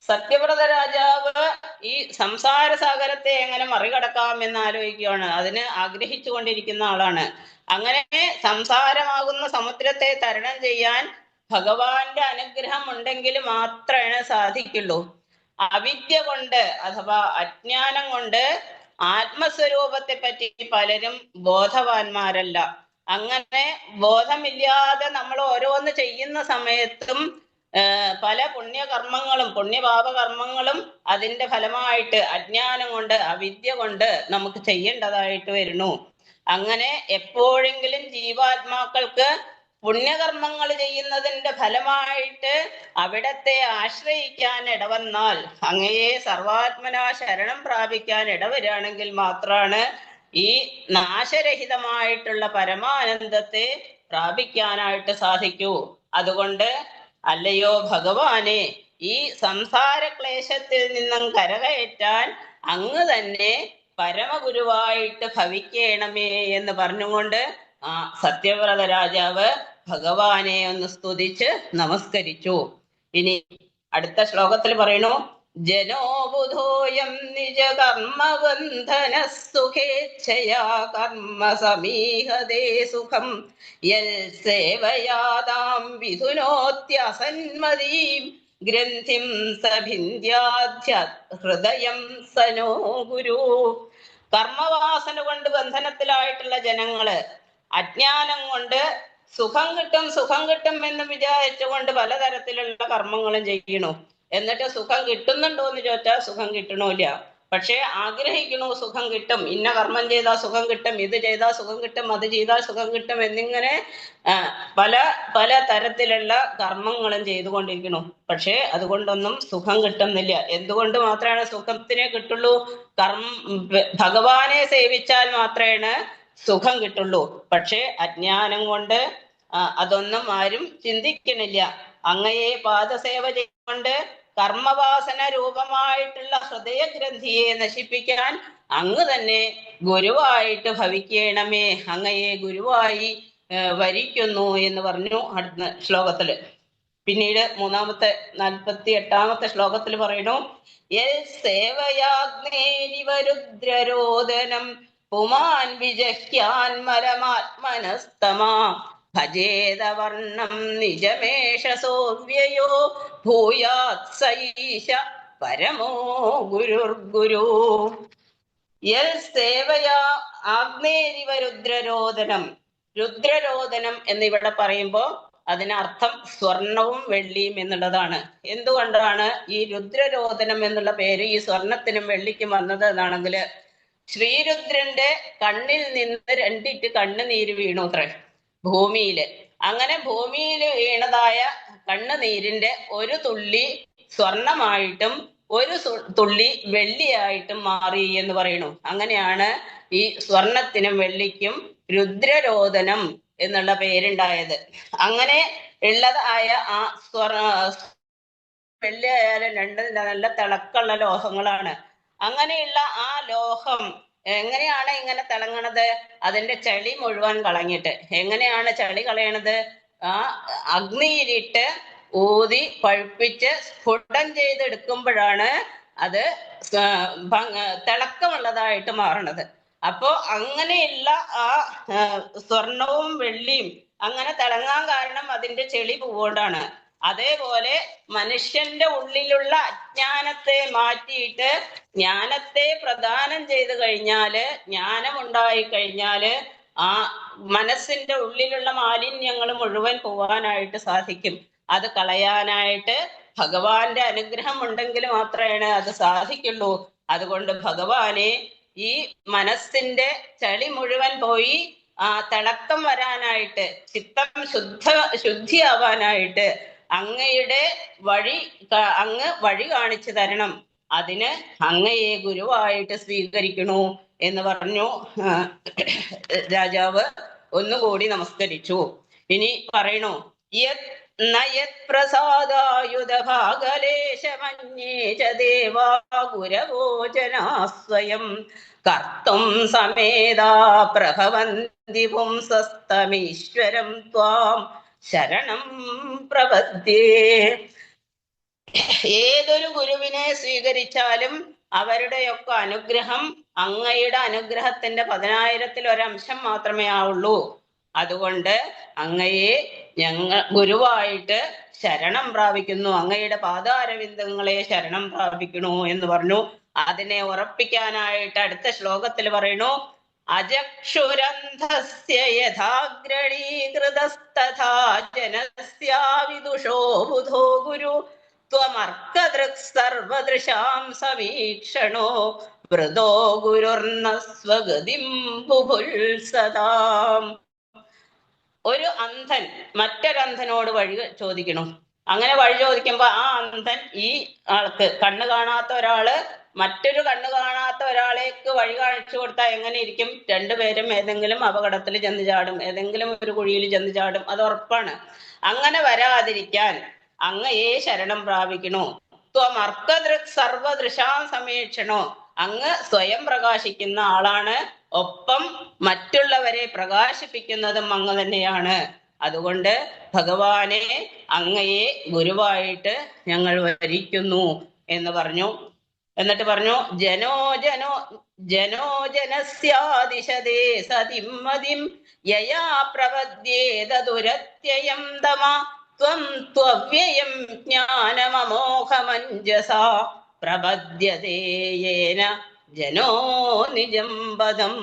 Speaker 2: സത്യവ്രത രാജാവ് ഈ സംസാര സാഗരത്തെ എങ്ങനെ മറികടക്കാം എന്ന് ആലോചിക്കുകയാണ്. അതിന് ആഗ്രഹിച്ചു കൊണ്ടിരിക്കുന്ന ആളാണ്. അങ്ങനെ സംസാരമാകുന്ന സമുദ്രത്തെ തരണം ചെയ്യാൻ ഭഗവാന്റെ അനുഗ്രഹം ഉണ്ടെങ്കിൽ മാത്രമേ സാധിക്കുള്ളൂ. അവിദ്യ കൊണ്ട് അഥവാ അജ്ഞാനം കൊണ്ട് ആത്മസ്വരൂപത്തെ പറ്റി പലരും ബോധവാന്മാരല്ല. അങ്ങനെ ബോധമില്ലാതെ നമ്മൾ ഓരോന്ന് ചെയ്യുന്ന സമയത്തും പല പുണ്യകർമ്മങ്ങളും പുണ്യപാപകർമ്മങ്ങളും അതിന്റെ ഫലമായിട്ട് അജ്ഞാനം കൊണ്ട് അവിദ്യ കൊണ്ട് നമുക്ക് ചെയ്യേണ്ടതായിട്ട് വരുന്നു. അങ്ങനെ എപ്പോഴെങ്കിലും ജീവാത്മാക്കൾക്ക് പുണ്യകർമ്മങ്ങൾ ചെയ്യുന്നതിന്റെ ഫലമായിട്ട് അവിടത്തെ ആശ്രയിക്കാൻ ഇടവന്നാൽ, അങ്ങയെ സർവാത്മനാ ശരണം പ്രാപിക്കാൻ ഇടവരികയാണെങ്കിൽ മാത്രമാണ് ഈ നാശരഹിതമായിട്ടുള്ള പരമാനന്ദത്തെ പ്രാപിക്കാനായിട്ട് സാധിക്കൂ. അതുകൊണ്ട് അല്ലയോ ഭഗവാനെ, ഈ സംസാര ക്ലേശത്തിൽ നിന്നും കരകയറ്റാൻ അങ്ങ് തന്നെ പരമഗുരുവായിട്ട് ഭവിക്കണമേ എന്ന് പറഞ്ഞുകൊണ്ട് ആ സത്യവ്രത രാജാവ് ഭഗവാനെ ഒന്ന് സ്തുതിച്ച് നമസ്കരിച്ചു. ഇനി അടുത്ത ശ്ലോകത്തിൽ പറയണു, ജനോബുധോയം നിജ കർമ്മബന്ധന സുഖേച്ഛയാ കർമ്മ സമീഹതേ സുഖം യൽ സേവയാതാം വിധുനോത്യസന്മതീം ഗ്രന്ഥിം സഭിന്ദ്യാധ്യ ഹൃദയം സനോ ഗുരു. കർമ്മവാസന കൊണ്ട് ബന്ധനത്തിലായിട്ടുള്ള ജനങ്ങള് അജ്ഞാനം കൊണ്ട് സുഖം കിട്ടും എന്ന് വിചാരിച്ചുകൊണ്ട് പലതരത്തിലുള്ള കർമ്മങ്ങളും ചെയ്യണു. എന്നിട്ട് സുഖം കിട്ടുന്നുണ്ടോ എന്ന് ചോദിച്ചാൽ സുഖം കിട്ടണില്ല. പക്ഷെ ആഗ്രഹിക്കണു സുഖം കിട്ടും, ഇന്ന കർമ്മം ചെയ്താൽ സുഖം കിട്ടും, ഇത് ചെയ്താൽ സുഖം കിട്ടും, അത് ചെയ്താൽ സുഖം കിട്ടും എന്നിങ്ങനെ പല പല തരത്തിലുള്ള കർമ്മങ്ങളും ചെയ്തുകൊണ്ടിരിക്കണു. പക്ഷെ അതുകൊണ്ടൊന്നും സുഖം കിട്ടുന്നില്ല. എന്തുകൊണ്ട് മാത്രമാണ് സുഖത്തിനെ കിട്ടുള്ളൂ? ഭഗവാനെ സേവിച്ചാൽ മാത്രമേ സുഖം കിട്ടുള്ളൂ. പക്ഷെ അജ്ഞാനം കൊണ്ട് അതൊന്നും ആരും ചിന്തിക്കണില്ല. അങ്ങയെ പാദസേവ ചെയ്തുകൊണ്ട് കർമ്മവാസന രൂപമായിട്ടുള്ള ഹൃദയഗ്രന്ഥിയെ നശിപ്പിക്കാൻ അങ്ങ് തന്നെ ഗുരുവായിട്ട് ഭവിക്കണമേ, അങ്ങയെ ഗുരുവായി വരിക്കുന്നു എന്ന് പറഞ്ഞു അടുത്ത ശ്ലോകത്തില്. പിന്നീട് 48-ാമത്തെ ശ്ലോകത്തിൽ പറയുന്നു, യൽ സേവയാഗ്നേരിവരുദ്രരോദനം പുമാൻ വിജഹ്യാൻ മലമാത്മനസ്തമാ ഭജേതവർണം നിജമേഷ സോവ്യയോ ഭൂയാത് സൈഷ പരമോ ഗുരുർഗുരു. യൽ സേവയാ ആഗ്നേരിവ രുദ്രരോദനം. രുദ്രരോദനം എന്നിവിടെ പറയുമ്പോ അതിനർത്ഥം സ്വർണവും വെള്ളിയും എന്നുള്ളതാണ്. എന്തുകൊണ്ടാണ് ഈ രുദ്രരോദനം എന്നുള്ള പേര് ഈ സ്വർണത്തിനും വെള്ളിക്കും വന്നത് എന്നാണെങ്കിൽ, ശ്രീരുദ്രന്റെ കണ്ണിൽ നിന്ന് 2 കണ്ണുനീര് വീണു അത്രേ ഭൂമിയില്. അങ്ങനെ ഭൂമിയിൽ വീണതായ കണ്ണുനീരിന്റെ ഒരു തുള്ളി സ്വർണമായിട്ടും ഒരു തുള്ളി വെള്ളിയായിട്ടും മാറി എന്ന് പറയുന്നു. അങ്ങനെയാണ് ഈ സ്വർണത്തിനും വെള്ളിക്കും രുദ്രരോദനം എന്നുള്ള പേരുണ്ടായത്. അങ്ങനെ ഉള്ളതായ ആ വെള്ളി ആയാലും രണ്ട് നല്ല തിളക്കമുള്ള ലോഹങ്ങളാണ്. അങ്ങനെയുള്ള ആ ലോഹം എങ്ങനെയാണ് ഇങ്ങനെ തിളങ്ങണത്? അതിന്റെ ചെളി മുഴുവൻ കളഞ്ഞിട്ട്. എങ്ങനെയാണ് ചെളി കളയണത്? ആ അഗ്നിയിലിട്ട് ഊതി പഴുപ്പിച്ച് സ്ഫുടം ചെയ്തെടുക്കുമ്പോഴാണ് അത് തിളക്കമുള്ളതായിട്ട് മാറണത്. അപ്പോ അങ്ങനെയുള്ള ആ സ്വർണവും വെള്ളിയും അങ്ങനെ തിളങ്ങാൻ കാരണം അതിന്റെ ചെളി പോകൊണ്ടാണ്. അതേപോലെ മനുഷ്യന്റെ ഉള്ളിലുള്ള അജ്ഞാനത്തെ മാറ്റിയിട്ട് ജ്ഞാനത്തെ പ്രദാനം ചെയ്തു കഴിഞ്ഞാല്, ജ്ഞാനം ഉണ്ടായി കഴിഞ്ഞാല് ആ മനസ്സിന്റെ ഉള്ളിലുള്ള മാലിന്യങ്ങൾ മുഴുവൻ പോവാനായിട്ട് സാധിക്കും. അത് കളയാനായിട്ട് ഭഗവാന്റെ അനുഗ്രഹം ഉണ്ടെങ്കിൽ മാത്രമേ അത് സാധിക്കുള്ളൂ. അതുകൊണ്ട് ഭഗവാനെ ഈ മനസ്സിന്റെ ചളി മുഴുവൻ പോയി ആ തിളക്കം വരാനായിട്ട്, ചിത്തം ശുദ്ധിയാവാനായിട്ട് അങ്ങയുടെ അങ്ങ് വഴി കാണിച്ചു തരണം. അതിന് അങ്ങയെ ഗുരുവായിട്ട് സ്വീകരിക്കണു എന്ന് പറഞ്ഞു രാജാവ് ഒന്നുകൂടി നമസ്കരിച്ചു. ഇനി പറയണു, യത് പ്രസാദായുധ ഭാഗലേശമന്യേ ച ദേവാ ഗുരവോ ജനാസ്വയം കർത്തും സമേതാ പ്രഭവന്തി പുംസസ്തമീശ്വരം ത്വാം ശരണം പ്രപദ്യേ. ഏതൊരു ഗുരുവിനെ സ്വീകരിച്ചാലും അവരുടെയൊക്കെ അനുഗ്രഹം അങ്ങയുടെ അനുഗ്രഹത്തിന്റെ 10,000-ൽ ഒരംശം മാത്രമേ ആവുള്ളൂ. അതുകൊണ്ട് അങ്ങയെ ഞങ്ങൾ ഗുരുവായിട്ട് ശരണം പ്രാപിക്കുന്നു, അങ്ങയുടെ പാദാരവിന്ദങ്ങളെ ശരണം പ്രാപിക്കണു എന്ന് പറഞ്ഞു. അതിനെ ഉറപ്പിക്കാനായിട്ട് അടുത്ത ശ്ലോകത്തിൽ പറയണു, അജക്ഷുരന്ധസ്യ യഥാഗ്രണീകൃതസ്തഥാ ജനസ്യാ വിദുഷോ ബുധോ ഗുരു ത്വമർക്കദൃക് സർവദൃശാം സമീക്ഷണോ വൃതോ ഗുരുർന സ്വഗതിം ബുഭുൽസതാം. ഒരു അന്ധൻ മറ്റൊരന്ധനോട് വഴി ചോദിക്കണു. അങ്ങനെ വഴി ചോദിക്കുമ്പോ ആ അന്ധൻ ഈ ആൾക്ക്, കണ്ണ് കാണാത്ത ഒരാള് മറ്റൊരു കണ്ണ് കാണാത്ത ഒരാളേക്ക് വഴി കാണിച്ചു കൊടുത്താൽ എങ്ങനെ ഇരിക്കും? രണ്ടുപേരും ഏതെങ്കിലും അപകടത്തിൽ ചെന്ന് ചാടും, ഏതെങ്കിലും ഒരു കുഴിയിൽ ചെന്ന് ചാടും, അത് ഉറപ്പാണ്. അങ്ങനെ വരാതിരിക്കാൻ അങ്ങയെ ശരണം പ്രാപിക്കണു. ത്വമർക്കദൃക് സർവദൃശാം സമീക്ഷണോ, അങ്ങ് സ്വയം പ്രകാശിക്കുന്ന ആളാണ്, ഒപ്പം മറ്റുള്ളവരെ പ്രകാശിപ്പിക്കുന്നതും അങ്ങ് തന്നെയാണ്. അതുകൊണ്ട് ഭഗവാനെ അങ്ങയെ ഗുരുവായിട്ട് ഞങ്ങൾ വരിക്കുന്നു എന്ന് പറഞ്ഞു. എന്നിട്ട് പറഞ്ഞു, ജനസ്യാദിശതേ സതിം മതിം യയാ പ്രപദ്യേതദുരത്യയം തമ ത്വം ത്വവ്യയം ജ്ഞാനമമോഘമഞ്ജസാ പ്രപദ്യതേ യേന ജനോ നിജം പദം.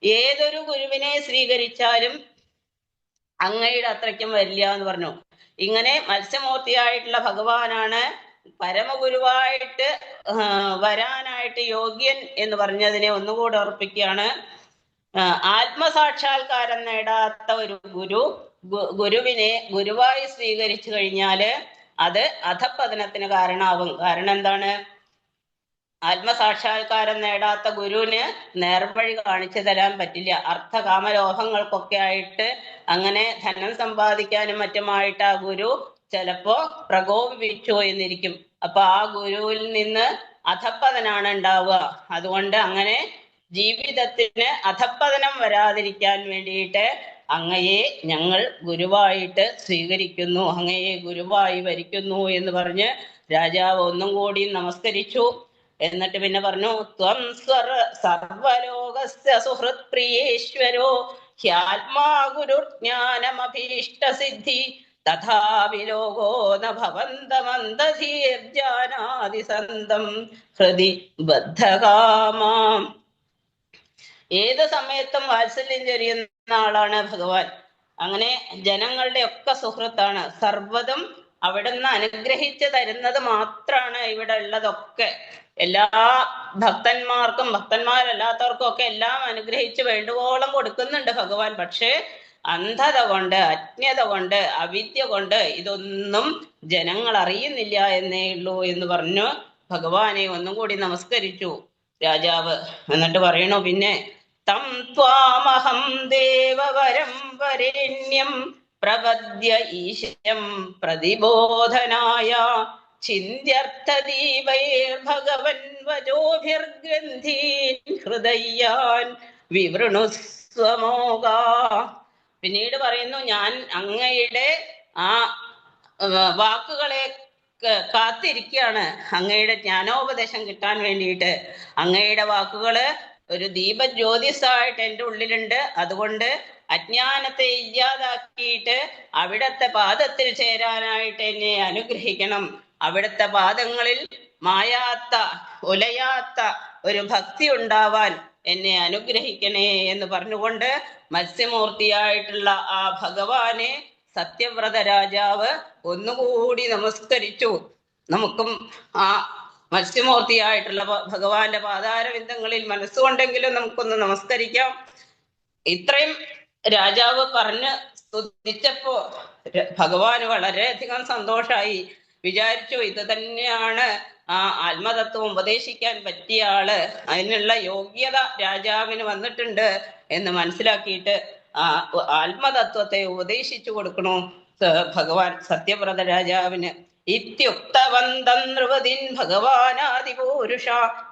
Speaker 2: ഏതൊരു ഗുരുവിനെ സ്വീകരിച്ചാലും അങ്ങയുടെ അത്രയ്ക്കും വരില്ല എന്ന് പറഞ്ഞു. ഇങ്ങനെ മത്സ്യമൂർത്തിയായിട്ടുള്ള ഭഗവാനാണ് പരമഗുരുവായിട്ട് വരാനായിട്ട് യോഗ്യൻ എന്ന് പറഞ്ഞതിനെ ഒന്നുകൂടെ ഉറപ്പിക്കുകയാണ്. ആത്മസാക്ഷാത്കാരം നേടാത്ത ഒരു ഗുരുവിനെ ഗുരുവായി സ്വീകരിച്ചു കഴിഞ്ഞാല് അത് അധപ്പതനത്തിന് കാരണമാവും. കാരണം എന്താണ്? ആത്മസാക്ഷാത്കാരം നേടാത്ത ഗുരുവിന് നേർവഴി കാണിച്ചു തരാൻ പറ്റില്ല. അർത്ഥകാമലോഹങ്ങൾക്കൊക്കെ ആയിട്ട് അങ്ങനെ ധനം സമ്പാദിക്കാനും മറ്റുമായിട്ട് ആ ഗുരു ചിലപ്പോ പ്രകോപിപ്പിച്ചു എന്നിരിക്കും. അപ്പൊ ആ ഗുരുവിൽ നിന്ന് അധപ്പതനാണ് ഉണ്ടാവുക. അതുകൊണ്ട് അങ്ങനെ ജീവിതത്തിന് അധപ്പതനം വരാതിരിക്കാൻ വേണ്ടിയിട്ട് അങ്ങയെ ഞങ്ങൾ ഗുരുവായിട്ട് സ്വീകരിക്കുന്നു, അങ്ങയെ ഗുരുവായി വരിക്കുന്നു എന്ന് പറഞ്ഞ് രാജാവ് ഒന്നും കൂടി നമസ്കരിച്ചു. എന്നിട്ട് പിന്നെ പറഞ്ഞു, ത്വം സർവലോകസ്യ സുഹൃത് പ്രിയേശ്വരോ ഹ്യാത്മാ ഗുരുജ്ഞാനമഭീഷ്ടസിദ്ധി തഥാപി ലോകോ ന ഭവന്തമന്തധീർജാനാതി സന്തം ഹൃദി ബദ്ധകാമാം. ഏത് സമയത്തും വാത്സല്യം ചൊരിയുന്ന ആളാണ് ഭഗവാൻ. അങ്ങനെ ജനങ്ങളുടെ ഒക്കെ സുഹൃത്താണ്. സർവ്വതും അവിടുന്ന് അനുഗ്രഹിച്ചു തരുന്നത് മാത്രമാണ് ഇവിടെ ഉള്ളതൊക്കെ. എല്ലാ ഭക്തന്മാർക്കും ഭക്തന്മാരല്ലാത്തവർക്കും ഒക്കെ എല്ലാം അനുഗ്രഹിച്ച് വേണ്ടുവോളം കൊടുക്കുന്നുണ്ട് ഭഗവാൻ. പക്ഷേ അന്ധത കൊണ്ട്, അജ്ഞത കൊണ്ട്, അവിദ്യ കൊണ്ട് ഇതൊന്നും ജനങ്ങൾ അറിയുന്നില്ല എന്നേ ഉള്ളൂ എന്ന് പറഞ്ഞു ഭഗവാനെ ഒന്നും കൂടി നമസ്കരിച്ചു രാജാവ്. എന്നിട്ട് പറയണു, പിന്നെ തം ത്വാമഹം ദേവവരം വരേണ്യം പ്രപദ്യ ഈശം പ്രതിബോധനായ ചിന്ത്യർത്ഥദീപൈർഭഗവൻ വചോഭിർഗ്രന്ഥീൻ ഹൃദയാൻ വിവൃണുസ്വമോഗാ. പിന്നീട് പറയുന്നു, ഞാൻ അങ്ങയുടെ ആ വാക്കുകളെ കാത്തിരിക്കുകയാണ് അങ്ങയുടെ ജ്ഞാനോപദേശം കിട്ടാൻ വേണ്ടിയിട്ട്. അങ്ങയുടെ വാക്കുകള് ഒരു ദീപജ്യോതിസായിട്ട് എൻ്റെ ഉള്ളിലുണ്ട്. അതുകൊണ്ട് അജ്ഞാനത്തെ ഇല്ലാതാക്കിയിട്ട് അവിടത്തെ പാദത്തിൽ ചേരാനായിട്ട് എന്നെ അനുഗ്രഹിക്കണം. അവിടുത്തെ പാദങ്ങളിൽ മായാത്ത ഉലയാത്ത ഒരു ഭക്തി ഉണ്ടാവാൻ എന്നെ അനുഗ്രഹിക്കണേ എന്ന് പറഞ്ഞുകൊണ്ട് മത്സ്യമൂർത്തിയായിട്ടുള്ള ആ ഭഗവാനെ സത്യവ്രത രാജാവ് ഒന്നുകൂടി നമസ്കരിച്ചു. നമുക്കും ആ മത്സ്യമൂർത്തിയായിട്ടുള്ള ഭഗവാന്റെ പാതാരവിന്ദങ്ങളിൽ മനസ്സുകൊണ്ടെങ്കിലും നമുക്കൊന്ന് നമസ്കരിക്കാം. ഇത്രയും രാജാവ് പറഞ്ഞ് സ്തുതിച്ചപ്പോ ഭഗവാന് വളരെയധികം സന്തോഷമായി. വിചാരിച്ചു ഇത് തന്നെയാണ് ആ ആത്മതത്വം ഉപദേശിക്കാൻ പറ്റിയ ആള്, അതിനുള്ള യോഗ്യത രാജാവിന് വന്നിട്ടുണ്ട് എന്ന് മനസ്സിലാക്കിയിട്ട് ആ ആത്മതത്വത്തെ ഉപദേശിച്ചു കൊടുക്കണു ഭഗവാൻ സത്യവ്രത രാജാവിന്. ഇത്യുക്തവന്തം നൃപതിൻ ഭഗവാനാദിപൂരുഷ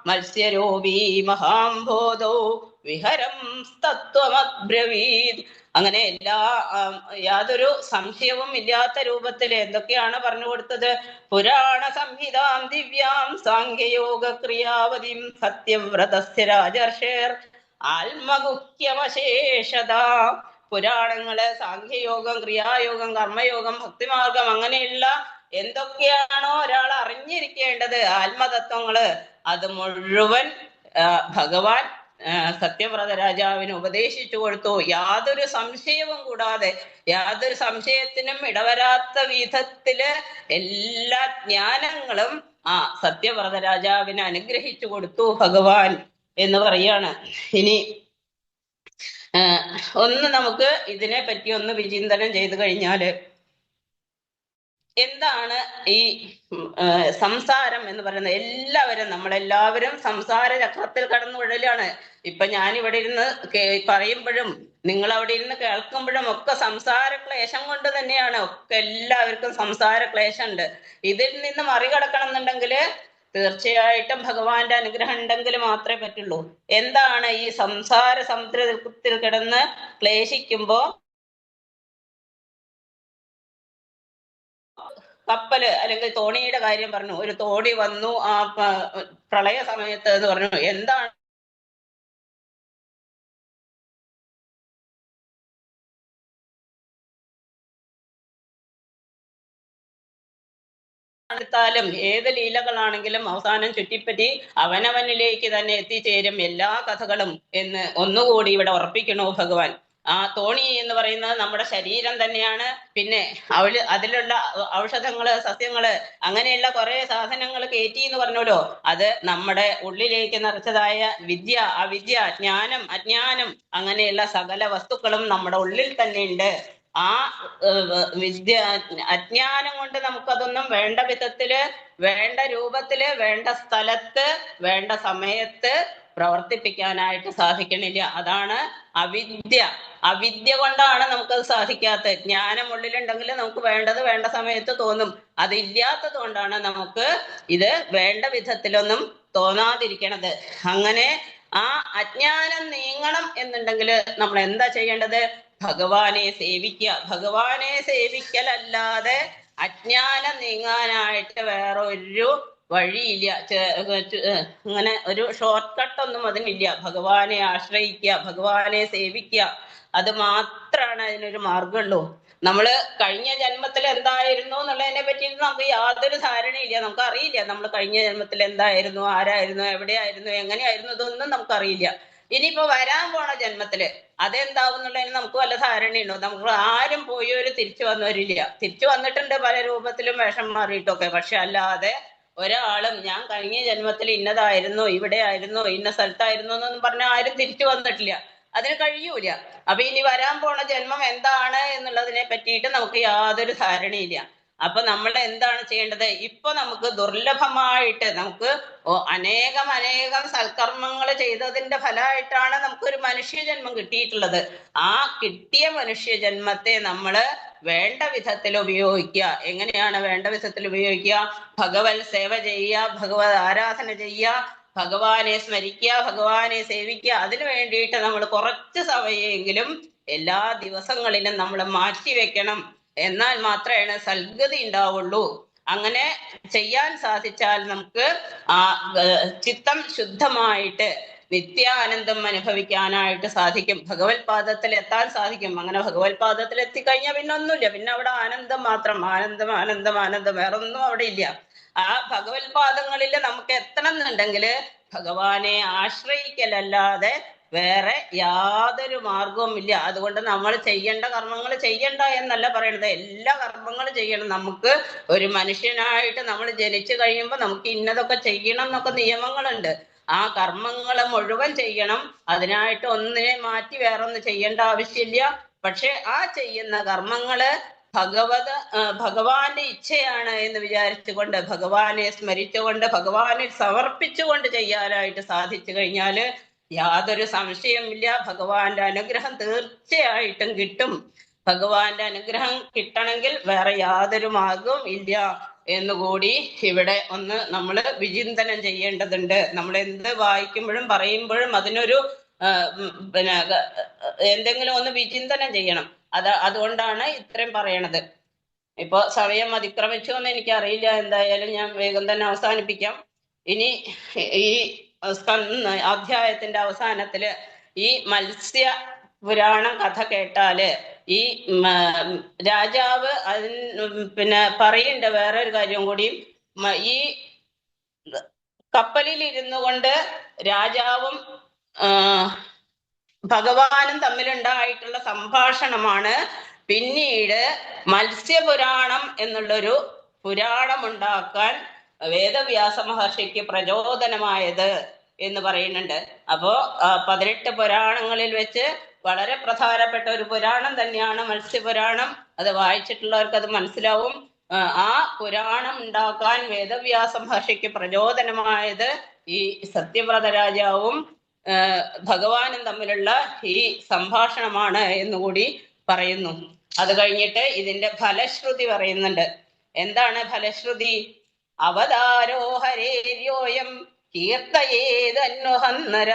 Speaker 2: മത്സ്യരൂപീ മഹാംബോധോ വിഹരം തത്വമബ്രവീത്. അങ്ങനെ യാതൊരു സംശയവും ഇല്ലാത്ത രൂപത്തിൽ എന്തൊക്കെയാണ് പറഞ്ഞു കൊടുത്തത്? പുരാണ സംഹിതാം ദിവ്യാം സാംഖ്യയോഗ ക്രിയാവതിം സത്യവ്രതസ്യ രാജർഷേർ ആത്മഗുഹ്യമശേഷത. പുരാണങ്ങള്, സാംഖ്യയോഗം, ക്രിയായോഗം, കർമ്മയോഗം, ഭക്തിമാർഗം, അങ്ങനെയുള്ള എന്തൊക്കെയാണോ ഒരാൾ അറിഞ്ഞിരിക്കേണ്ടത് ആത്മതത്വങ്ങള്, അത് മുഴുവൻ ഭഗവാൻ സത്യവ്രത രാജാവിന് ഉപദേശിച്ചു കൊടുത്തു. യാതൊരു സംശയവും കൂടാതെ, യാതൊരു സംശയത്തിനും ഇടവരാത്ത വിധത്തില് എല്ലാ ജ്ഞാനങ്ങളും ആ സത്യവ്രത രാജാവിന് അനുഗ്രഹിച്ചു കൊടുത്തു ഭഗവാൻ എന്ന് പറയാണ്. ഇനി ഒന്ന് നമുക്ക് ഇതിനെ പറ്റി ഒന്ന് വിചിന്തനം ചെയ്തു കഴിഞ്ഞാല് എന്താണ് ഈ സംസാരം എന്ന് പറയുന്നത്? എല്ലാവരും, നമ്മളെല്ലാവരും സംസാര ചക്രത്തിൽ കടന്നുഴലാണ്. ഇപ്പൊ ഞാൻ ഇവിടെ ഇരുന്ന് പറയുമ്പോഴും നിങ്ങൾ അവിടെ ഇരുന്ന് കേൾക്കുമ്പോഴും ഒക്കെ സംസാര ക്ലേശം കൊണ്ട് തന്നെയാണ്. ഒക്കെ എല്ലാവർക്കും സംസാര ക്ലേശം ഉണ്ട്. ഇതിൽ നിന്ന് മറികടക്കണം എന്നുണ്ടെങ്കിൽ തീർച്ചയായിട്ടും ഭഗവാന്റെ അനുഗ്രഹം ഉണ്ടെങ്കിൽ മാത്രമേ പറ്റുള്ളൂ. എന്താണ് ഈ സംസാര സമുദ്രത്തിൽ കിടന്ന് ക്ലേശിക്കുമ്പോ കപ്പല് അല്ലെങ്കിൽ തോണിയുടെ കാര്യം പറഞ്ഞു. ഒരു തോണി വന്നു ആ പ്രളയ സമയത്ത് എന്ന് പറഞ്ഞു. എന്താണ് ാലും ഏത് ലീലകളാണെങ്കിലും അവസാനം ചുറ്റിപ്പറ്റി അവനവനിലേക്ക് തന്നെ എത്തിച്ചേരും എല്ലാ കഥകളും എന്ന് ഒന്നുകൂടി ഇവിടെ ഉറപ്പിക്കണു ഭഗവാൻ. ആ തോണി എന്ന് പറയുന്നത് നമ്മുടെ ശരീരം തന്നെയാണ്. പിന്നെ അതിലുള്ള ഔഷധങ്ങള്, സസ്യങ്ങള്, അങ്ങനെയുള്ള കുറെ സാധനങ്ങൾ കയറ്റി എന്ന് പറഞ്ഞല്ലോ, അത് നമ്മുടെ ഉള്ളിലേക്ക് നിറച്ചതായ വിദ്യ, അവിദ്യ, ജ്ഞാനം, അജ്ഞാനം, അങ്ങനെയുള്ള സകല വസ്തുക്കളും നമ്മുടെ ഉള്ളിൽ തന്നെ ഉണ്ട്. ആ വിദ്യ അജ്ഞാനം കൊണ്ട് നമുക്കതൊന്നും വേണ്ട വിധത്തില്, വേണ്ട രൂപത്തില്, വേണ്ട സ്ഥലത്ത്, വേണ്ട സമയത്ത് പ്രവർത്തിപ്പിക്കാനായിട്ട് സാധിക്കണില്ല. അതാണ് അവിദ്യ. അവിദ്യ കൊണ്ടാണ് നമുക്കത് സാധിക്കാത്തത്. ജ്ഞാനം ഉള്ളിലുണ്ടെങ്കിൽ നമുക്ക് വേണ്ടത് വേണ്ട സമയത്ത് തോന്നും. അതില്ലാത്തത് കൊണ്ടാണ് നമുക്ക് ഇത് വേണ്ട വിധത്തിലൊന്നും തോന്നാതിരിക്കണത്. അങ്ങനെ ആ അജ്ഞാനം നീങ്ങണം എന്നുണ്ടെങ്കിൽ നമ്മൾ എന്താ ചെയ്യേണ്ടത്? ഭഗവാനെ സേവിക്കുക. ഭഗവാനെ സേവിക്കലല്ലാതെ അജ്ഞാനം നീങ്ങാനായിട്ട് വേറെ ഒരു വഴിയില്ല. അങ്ങനെ ഒരു ഷോർട്ട് കട്ട് ഒന്നും അതിനില്ല. ഭഗവാനെ ആശ്രയിക്കുക, ഭഗവാനെ സേവിക്കുക, അത് മാത്രമാണ് അതിനൊരു മാർഗമുള്ളൂ. നമ്മള് കഴിഞ്ഞ ജന്മത്തിൽ എന്തായിരുന്നു എന്നുള്ളതിനെ പറ്റി നമുക്ക് യാതൊരു ധാരണയില്ല. നമുക്ക് അറിയില്ല നമ്മൾ കഴിഞ്ഞ ജന്മത്തിൽ എന്തായിരുന്നു, ആരായിരുന്നു, എവിടെയായിരുന്നു, എങ്ങനെയായിരുന്നു, ഇതൊന്നും നമുക്കറിയില്ല. ഇനിയിപ്പോ വരാൻ പോണ ജന്മത്തില് അതെന്താവും എന്നുള്ളതിന് നമുക്ക് വല്ല ധാരണയുണ്ടോ? നമുക്ക് ആരും പോയവര് തിരിച്ചു വന്നവരില്ല. തിരിച്ചു വന്നിട്ടുണ്ട് പല രൂപത്തിലും വേഷം മാറിയിട്ടൊക്കെ. പക്ഷെ അല്ലാതെ ഒരാളും ഞാൻ കഴിഞ്ഞ ജന്മത്തിൽ ഇന്നതായിരുന്നു, ഇവിടെ ആയിരുന്നു, ഇന്ന സ്ഥലത്തായിരുന്നു എന്നൊന്നും പറഞ്ഞാൽ ആരും തിരിച്ചു വന്നിട്ടില്ല. അതിന് കഴിയൂല. അപ്പൊ ഇനി വരാൻ പോണ ജന്മം എന്താണ് എന്നുള്ളതിനെ പറ്റിയിട്ട് നമുക്ക് യാതൊരു ധാരണയില്ല. അപ്പൊ നമ്മൾ എന്താണ് ചെയ്യേണ്ടത്? ഇപ്പൊ നമുക്ക് ദുർലഭമായിട്ട് നമുക്ക് അനേകം സൽക്കർമ്മങ്ങൾ ചെയ്തതിന്റെ ഫലമായിട്ടാണ് നമുക്കൊരു മനുഷ്യജന്മം കിട്ടിയിട്ടുള്ളത്. ആ കിട്ടിയ മനുഷ്യജന്മത്തെ നമ്മള് വേണ്ട വിധത്തിൽ ഉപയോഗിക്കുക. എങ്ങനെയാണ് വേണ്ട വിധത്തിൽ ഉപയോഗിക്കുക? ഭഗവത് സേവ ചെയ്യുക, ഭഗവത് ആരാധന ചെയ്യുക, ഭഗവാനെ സ്മരിക്കുക, ഭഗവാനെ സേവിക്കുക. അതിനു വേണ്ടിയിട്ട് നമ്മൾ കുറച്ച് സമയമെങ്കിലും എല്ലാ ദിവസങ്ങളിലും നമ്മൾ മാറ്റിവെക്കണം. എന്നാൽ മാത്രമേ സൽഗതി ഉണ്ടാവുള്ളൂ. അങ്ങനെ ചെയ്യാൻ സാധിച്ചാൽ നമുക്ക് ആ ചിത്തം ശുദ്ധമായിട്ട് നിത്യാനന്ദം അനുഭവിക്കാനായിട്ട് സാധിക്കും, ഭഗവത് പാദത്തിൽ എത്താൻ സാധിക്കും. അങ്ങനെ ഭഗവത് പാദത്തിൽ എത്തിക്കഴിഞ്ഞാൽ പിന്നെ ഒന്നുമില്ല, പിന്നെ അവിടെ ആനന്ദം മാത്രം, ആനന്ദം ആനന്ദം ആനന്ദം, വേറൊന്നും അവിടെ ഇല്ല. ആ ഭഗവത് പാദങ്ങളിൽ നമുക്ക് എത്തണം എന്നുണ്ടെങ്കിൽ ഭഗവാനെ ആശ്രയിക്കലല്ലാതെ വേറെ യാതൊരു മാർഗവും ഇല്ല. അതുകൊണ്ട് നമ്മൾ ചെയ്യേണ്ട കർമ്മങ്ങൾ ചെയ്യണ്ട എന്നല്ല പറയണത്, എല്ലാ കർമ്മങ്ങളും ചെയ്യണം. നമുക്ക് ഒരു മനുഷ്യനായിട്ട് നമ്മൾ ജനിച്ചു കഴിയുമ്പോൾ നമുക്ക് ഇന്നതൊക്കെ ചെയ്യണം എന്നൊക്കെ നിയമങ്ങളുണ്ട്. ആ കർമ്മങ്ങൾ മുഴുവൻ ചെയ്യണം. അതിനായിട്ട് ഒന്നിനെ മാറ്റി വേറൊന്ന് ചെയ്യേണ്ട ആവശ്യമില്ല. പക്ഷെ ആ ചെയ്യുന്ന കർമ്മങ്ങള് ഭഗവാന്റെ ഇച്ഛയാണ് എന്ന് വിചാരിച്ചുകൊണ്ട്, ഭഗവാനെ സ്മരിച്ചുകൊണ്ട്, ഭഗവാനിൽ സമർപ്പിച്ചുകൊണ്ട് ചെയ്യാനായിട്ട് സാധിച്ചു കഴിഞ്ഞാല് യാതൊരു സംശയമില്ല, ഭഗവാന്റെ അനുഗ്രഹം തീർച്ചയായിട്ടും കിട്ടും. ഭഗവാന്റെ അനുഗ്രഹം കിട്ടണമെങ്കിൽ വേറെ യാതൊരു മാർഗവും ഇല്ല എന്നുകൂടി ഇവിടെ ഒന്ന് നമ്മൾ വിചിന്തനം ചെയ്യേണ്ടതുണ്ട്. നമ്മൾ എന്ത് വായിക്കുമ്പോഴും പറയുമ്പോഴും അതിനൊരു പിന്നെ എന്തെങ്കിലും ഒന്ന് വിചിന്തനം ചെയ്യണം. അതുകൊണ്ടാണ് ഇത്രയും പറയണത്. ഇപ്പൊ സമയം അതിക്രമിച്ചു എന്ന് എനിക്കറിയില്ല, എന്തായാലും ഞാൻ വേഗം തന്നെ അവസാനിപ്പിക്കാം. ഇനി ഈ അധ്യായത്തിന്റെ അവസാനത്തില് ഈ മത്സ്യ പുരാണം കഥ കേട്ടാല് ഈ രാജാവ് പിന്നെ പറയേണ്ട വേറെ ഒരു കാര്യം കൂടി, ഈ കപ്പലിൽ ഇരുന്നു കൊണ്ട് രാജാവും ഭഗവാനും തമ്മിലുണ്ടായിട്ടുള്ള സംഭാഷണമാണ് പിന്നീട് മത്സ്യപുരാണം എന്നുള്ളൊരു പുരാണം ഉണ്ടാക്കാൻ വേദവ്യാസ മഹർഷിക്ക് പ്രചോദനമായത് എന്ന് പറയുന്നുണ്ട്. അപ്പോ 18 പുരാണങ്ങളിൽ വെച്ച് വളരെ പ്രധാനപ്പെട്ട ഒരു പുരാണം തന്നെയാണ് മത്സ്യപുരാണം. അത് വായിച്ചിട്ടുള്ളവർക്ക് അത് മനസ്സിലാവും. ആ പുരാണം ഉണ്ടാക്കാൻ വേദവ്യാസ മഹർഷിക്ക് പ്രചോദനമായത് ഈ സത്യവ്രത രാജാവും ഭഗവാനും തമ്മിലുള്ള ഈ സംഭാഷണമാണ് എന്നുകൂടി പറയുന്നു. അത് കഴിഞ്ഞിട്ട് ഇതിന്റെ ഫലശ്രുതി പറയുന്നുണ്ട്. എന്താണ് ഫലശ്രുതി? അവതാരോ ഹരേര്യോയം കീർത്തയേതന്വഹന്നര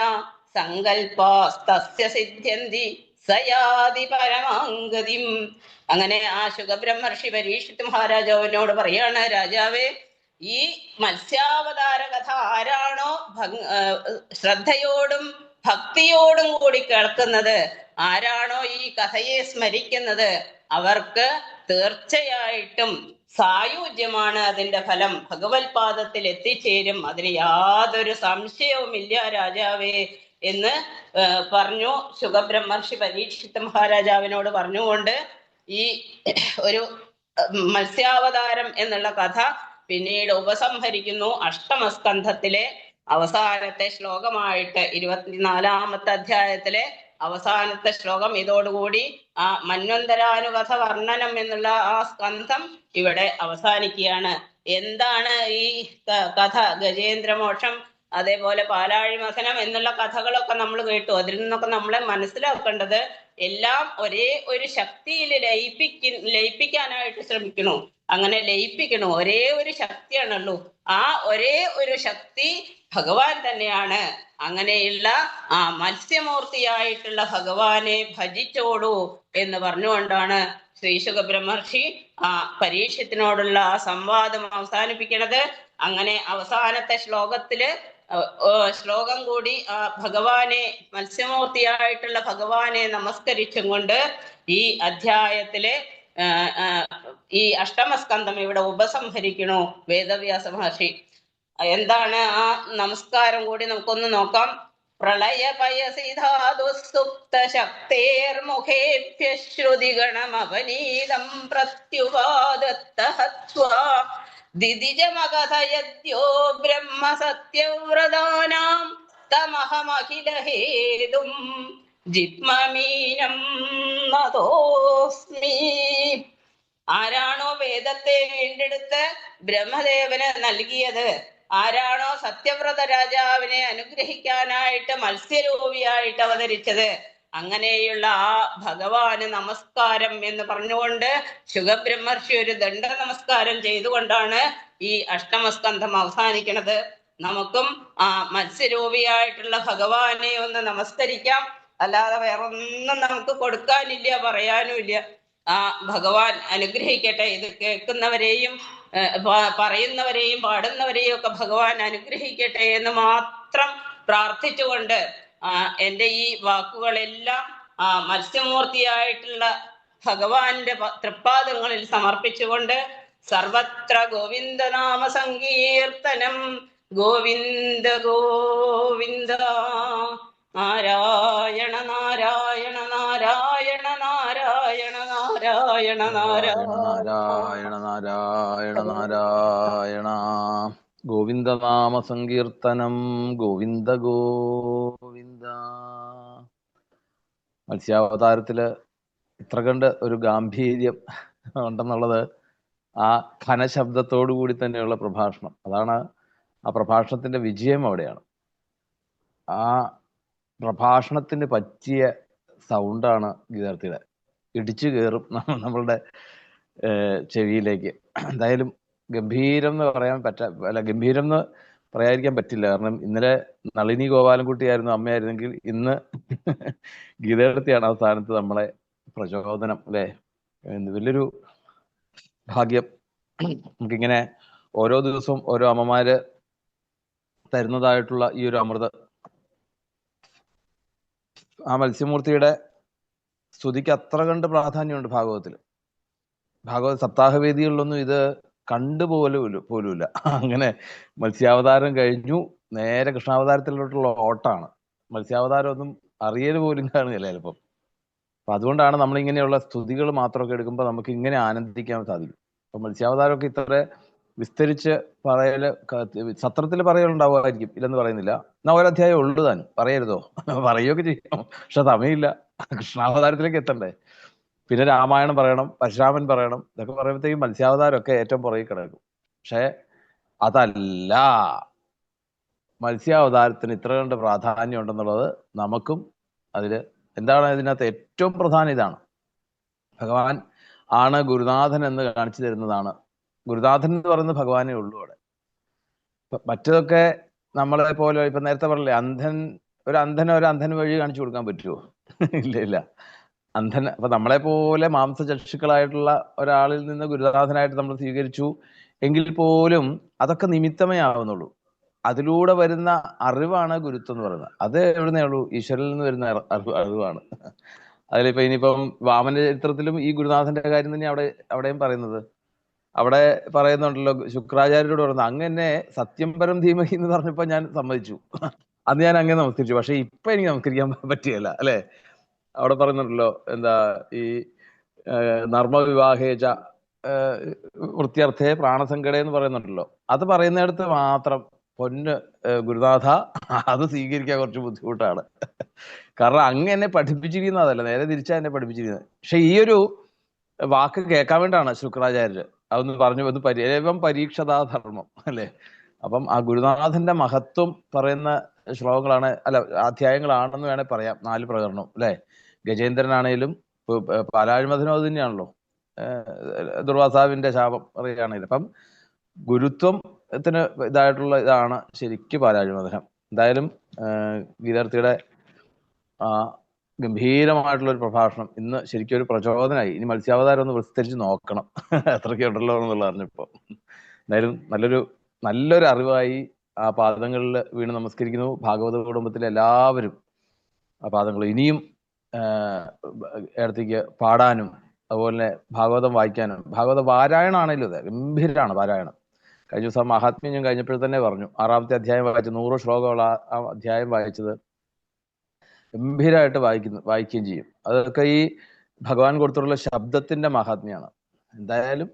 Speaker 2: സങ്കൽപ്പാസ്തസ്യ സിദ്ധ്യന്തി സയാതി പരമാംഗതിം. അങ്ങനെ ആ ശുകബ്രഹ്മർഷി പരീക്ഷിത് മഹാരാജാവിനോട് പറയാണ്, രാജാവേ, ഈ മത്സ്യാവതാര കഥ ആരാണോ ശ്രദ്ധയോടും ഭക്തിയോടും കൂടി കേൾക്കുന്നത്, ആരാണോ ഈ കഥയെ സ്മരിക്കുന്നത്, അവർക്ക് തീർച്ചയായിട്ടും സായുജ്യമാണ് അതിന്റെ ഫലം, ഭഗവത് പാദത്തിൽ എത്തിച്ചേരും, അതിന് യാതൊരു സംശയവുമില്ല രാജാവേ എന്ന് പറഞ്ഞു. ശുകബ്രഹ്മർഷി പരീക്ഷിത് മഹാരാജാവിനോട് പറഞ്ഞുകൊണ്ട് ഈ ഒരു മത്സ്യാവതാരം എന്നുള്ള കഥ പിന്നീട് ഉപസംഹരിക്കുന്നു. അഷ്ടമസ്കന്ധത്തിലെ അവസാനത്തെ ശ്ലോകമായിട്ട് 24-ാമത്തെ അധ്യായത്തിലെ അവസാനത്തെ ശ്ലോകം. ഇതോടുകൂടി ആ മന്വന്തരാനുകഥ വർണ്ണനം എന്നുള്ള ആ സ്കന്ധം ഇവിടെ അവസാനിക്കുകയാണ്. എന്താണ് ഈ കഥ? ഗജേന്ദ്രമോക്ഷം, അതേപോലെ പാലാഴി മഥനം എന്നുള്ള കഥകളൊക്കെ നമ്മൾ കേട്ടു. അതിൽ നിന്നൊക്കെ നമ്മളെ മനസ്സിലാക്കേണ്ടത് എല്ലാം ഒരേ ഒരു ശക്തിയിൽ ലയിപ്പിക്കാനായിട്ട് ശ്രമിക്കണു. അങ്ങനെ ലയിപ്പിക്കണു. ഒരേ ഒരു ശക്തിയാണുള്ളൂ. ആ ഒരേ ഒരു ശക്തി ഭഗവാൻ തന്നെയാണ്. അങ്ങനെയുള്ള ആ മത്സ്യമൂർത്തിയായിട്ടുള്ള ഭഗവാനെ ഭജിച്ചോളൂ എന്ന് പറഞ്ഞുകൊണ്ടാണ് ശ്രീ ശുകബ്രഹ്മർഷി ആ പരീക്ഷത്തിനോടുള്ള ആ സംവാദം അവസാനിപ്പിക്കുന്നത്. അങ്ങനെ അവസാനത്തെ ശ്ലോകം കൂടി ആ ഭഗവാനെ, മത്സ്യമൂർത്തിയായിട്ടുള്ള ഭഗവാനെ നമസ്കരിച്ചും കൊണ്ട് ഈ അധ്യായത്തിലെ ഈ അഷ്ടമസ്കന്ധം ഇവിടെ ഉപസംഹരിക്കണു വേദവ്യാസ മഹർഷി. എന്താണ് ആ നമസ്കാരം കൂടി നമുക്കൊന്ന് നോക്കാം. പ്രളയ പയസിധാതു സുപ്ത ശക്തേർമുഖേഭ്യ ശ്രുതിഗണമവനീതം പ്രത്യുപാദത്തഹത്വാ ദിദിജമകഥയദ്യോ ബ്രഹ്മ സത്യവ്രതാനാം തമഹമഖില ഹേതും ജിത്മമീനം നതോസ്മി. ആരാണോ വേദത്തെ വീണ്ടെടുത്ത് ബ്രഹ്മദേവന് നൽകിയത്, ആരാണോ സത്യവ്രത രാജാവിനെ അനുഗ്രഹിക്കാനായിട്ട് മത്സ്യരൂപിയായിട്ട് അവതരിച്ചത്, അങ്ങനെയുള്ള ആ ഭഗവാന് നമസ്കാരം എന്ന് പറഞ്ഞുകൊണ്ട് ശുകബ്രഹ്മർഷി ഒരു ദണ്ഡ നമസ്കാരം ചെയ്തുകൊണ്ടാണ് ഈ അഷ്ടമസ്കന്ധം അവസാനിക്കുന്നത്. നമുക്കും ആ മത്സ്യരൂപിയായിട്ടുള്ള ഭഗവാനെ ഒന്ന് നമസ്കരിക്കാം. അല്ലാതെ വേറൊന്നും നമുക്ക് കൊടുക്കാനില്ല, പറയാനുമില്ല. ആ ഭഗവാൻ അനുഗ്രഹിക്കട്ടെ. ഇത് കേൾക്കുന്നവരെയും പറയുന്നവരെയും പാടുന്നവരെയും ഒക്കെ ഭഗവാൻ അനുഗ്രഹിക്കട്ടെ എന്ന് മാത്രം പ്രാർത്ഥിച്ചുകൊണ്ട് എൻ്റെ ഈ വാക്കുകളെല്ലാം മത്സ്യമൂർത്തിയായിട്ടുള്ള ഭഗവാന്റെ തൃപ്പാദങ്ങളിൽ സമർപ്പിച്ചുകൊണ്ട് സർവത്ര ഗോവിന്ദനാമ സങ്കീർത്തനം ഗോവിന്ദ ഗോവിന്ദ നാരായണ നാരായണ നാരായണ നാരായണ നാരായണ
Speaker 1: നാരായണ നാരായണ നാരായണ ഗോവിന്ദനാമ സങ്കീർത്തനം ഗോവിന്ദ ഗോവിന്ദ. മത്സ്യാവതാരത്തില് ഇത്ര കണ്ട് ഒരു ഗാംഭീര്യം ഉണ്ടെന്നുള്ളത് ആ ഘനശബ്ദത്തോടു കൂടി തന്നെയുള്ള പ്രഭാഷണം, അതാണ് ആ പ്രഭാഷണത്തിന്റെ വിജയം. അവിടെയാണ് ആ പ്രഭാഷണത്തിന് പറ്റിയ സൗണ്ടാണ് ഗീതാർത്ഥിയുടെ, ഇടിച്ചു കയറും നമ്മളുടെ ചെവിയിലേക്ക്. എന്തായാലും ഗംഭീരം എന്ന് പറയാൻ ഗംഭീരം എന്ന് പറയാതിരിക്കാൻ പറ്റില്ല. കാരണം ഇന്നലെ നളിനി ഗോപാലൻകുട്ടിയായിരുന്നു അമ്മയായിരുന്നെങ്കിൽ ഇന്ന് ഗീതാർത്ഥിയാണ് ആ സ്ഥാനത്ത് നമ്മളെ പ്രചോദനം, അല്ലേ? വലിയൊരു ഭാഗ്യം. നമുക്കിങ്ങനെ ഓരോ ദിവസവും ഓരോ അമ്മമാര് തരുന്നതായിട്ടുള്ള ഈ ഒരു അമൃത്, ആ മത്സ്യമൂർത്തിയുടെ സ്തുതിക്ക് അത്ര കണ്ട് പ്രാധാന്യമുണ്ട് ഭാഗവതത്തിൽ. ഭാഗവത സപ്താഹവേദികളിലൊന്നും ഇത് പോലുമില്ല. അങ്ങനെ മത്സ്യാവതാരം കഴിഞ്ഞു നേരെ കൃഷ്ണാവതാരത്തിലോട്ടുള്ള ഓട്ടാണ്. മത്സ്യാവതാരം ഒന്നും അറിയൽ പോലും കാണുകയില്ല ചിലപ്പം. അപ്പൊ അതുകൊണ്ടാണ് നമ്മളിങ്ങനെയുള്ള സ്തുതികൾ മാത്രമൊക്കെ എടുക്കുമ്പോൾ നമുക്ക് ഇങ്ങനെ ആനന്ദിക്കാൻ സാധിക്കും. അപ്പൊ മത്സ്യാവതാരമൊക്കെ ഇത്ര വിസ്തരിച്ച് സത്രത്തിൽ പറയലുണ്ടാവുമായിരിക്കും, ഇല്ലെന്ന് പറയുന്നില്ല. എന്നാ ഒരധ്യായം ഉള്ളു താനും, പറയരുതോ? പറയുകയൊക്കെ ചെയ്യാം, പക്ഷെ സമയമില്ല. കൃഷ്ണാവതാരത്തിലേക്ക് എത്തണ്ടേ. പിന്നെ രാമായണം പറയണം, പരശുരാമൻ പറയണം. ഇതൊക്കെ പറയുമ്പോഴത്തേക്കും മത്സ്യാവതാരമൊക്കെ ഏറ്റവും പുറകെ കിടക്കും. പക്ഷെ അതല്ല, മത്സ്യാവതാരത്തിന് ഇത്ര കണ്ട് പ്രാധാന്യം ഉണ്ടെന്നുള്ളത് നമുക്കും അതിൽ എന്താണ് ഇതിനകത്ത് ഏറ്റവും പ്രധാനം ഇതാണ്. ഭഗവാൻ ആണ് ഗുരുനാഥൻ എന്ന് കാണിച്ചു തരുന്നതാണ്. ഗുരുനാഥൻ എന്ന് പറയുന്നത് ഭഗവാനേ ഉള്ളൂ അവിടെ. മറ്റതൊക്കെ നമ്മളെ പോലെ ഇപ്പൊ നേരത്തെ പറഞ്ഞില്ലേ, ഒരു അന്ധന് വഴി കാണിച്ചു കൊടുക്കാൻ പറ്റുമോ? ഇല്ല. അപ്പൊ നമ്മളെ പോലെ മാംസചക്ഷുക്കളായിട്ടുള്ള ഒരാളിൽ നിന്ന് ഗുരുനാഥനായിട്ട് നമ്മൾ സ്വീകരിച്ചു എങ്കിൽ പോലും അതൊക്കെ നിമിത്തമേ ആവുന്നുള്ളൂ. അതിലൂടെ വരുന്ന അറിവാണ് ഗുരുത്വം എന്ന് പറയുന്നത്. അത് എവിടുന്നേ ഉള്ളൂ? ഈശ്വരനിൽ നിന്ന് വരുന്ന അറിവാണ്. അതിലിപ്പോ ഇനിയിപ്പം വാമന ചരിത്രത്തിലും ഈ ഗുരുനാഥന്റെ കാര്യം തന്നെ അവിടെയും പറയുന്നത്. അവിടെ പറയുന്നുണ്ടല്ലോ, ശുക്രാചാര്യരോട് പറയുന്നത്, അങ്ങനെ സത്യം പരം ധീമഹി എന്ന് പറഞ്ഞപ്പോ ഞാൻ സമ്മതിച്ചു, അന്ന് ഞാൻ അങ്ങനെ നമസ്കരിച്ചു. പക്ഷെ ഇപ്പൊ എനിക്ക് നമസ്കരിക്കാൻ പറ്റിയല്ല, അല്ലെ? അവിടെ പറയുന്നുണ്ടല്ലോ, എന്താ ഈ നർമ്മവിവാഹേജ വൃത്യർത്ഥേ പ്രാണസങ്കട എന്ന് പറയുന്നുണ്ടല്ലോ. അത് പറയുന്നിടത്ത് മാത്രം പൊന്ന് ഗുരുനാഥ അത് സ്വീകരിക്കാൻ കുറച്ച് ബുദ്ധിമുട്ടാണ്. കാരണം അങ്ങ് എന്നെ പഠിപ്പിച്ചിരിക്കുന്നതല്ല, നേരെ തിരിച്ചാ എന്നെ പഠിപ്പിച്ചിരിക്കുന്നത്. പക്ഷെ ഈ ഒരു വാക്ക് കേൾക്കാൻ വേണ്ടിയാണ് ശുക്രാചാര്യര് അതൊന്ന് പറഞ്ഞു, ഒന്ന് ഏവം പരീക്ഷതാ ധർമ്മം, അല്ലെ? അപ്പം ആ ഗുരുനാഥന്റെ മഹത്വം പറയുന്ന ശ്ലോകങ്ങളാണ്, അധ്യായങ്ങളാണെന്ന് വേണേൽ പറയാം. 4 പ്രകരണം, അല്ലെ? ഗജേന്ദ്രനാണേലും പാലാഴിമഥനും അത് തന്നെയാണല്ലോ, ദുർവാസാവിന്റെ ശാപം പറയുകയാണെങ്കിൽ. അപ്പം ഗുരുത്വത്തിന് ഇതാണ് ശരിക്കും പാലാഴിമഥനം. എന്തായാലും ഗീതാർത്ഥിയുടെ ഗംഭീരമായിട്ടുള്ള ഒരു പ്രഭാഷണം ഇന്ന് ശരിക്കും ഒരു പ്രചോദനമായി. ഇനി മത്സ്യാവതാരം ഒന്ന് വിസ്തരിച്ച് നോക്കണം എത്രയൊക്കെ ഉണ്ടല്ലോ എന്നുള്ള അറിഞ്ഞപ്പോ. എന്തായാലും നല്ലൊരു അറിവായി. ആ പാദങ്ങളിൽ വീണ് നമസ്കരിക്കുന്നു. ഭാഗവത കുടുംബത്തിലെ എല്ലാവരും ആ പാദങ്ങൾ ഇനിയും ഇടത്തേക്ക് പാടാനും അതുപോലെ ഭാഗവതം വായിക്കാനും. ഭാഗവത പാരായണാണേലും അതെ, ഗംഭീരമാണ് പാരായണം. കഴിഞ്ഞ ദിവസം മഹാത്മ്യം ഞാൻ കഴിഞ്ഞപ്പോൾ തന്നെ പറഞ്ഞു, 6ാമത്തെ അധ്യായം വായിച്ചു, 100 ശ്ലോകമുള്ള ആ അധ്യായം വായിച്ചത് ഗംഭീരമായിട്ട് വായിക്കുകയും ചെയ്യും. അതൊക്കെ ഈ ഭഗവാൻ കൊടുത്തിട്ടുള്ള ശബ്ദത്തിന്റെ മഹാത്മ്യമാണ്. എന്തായാലും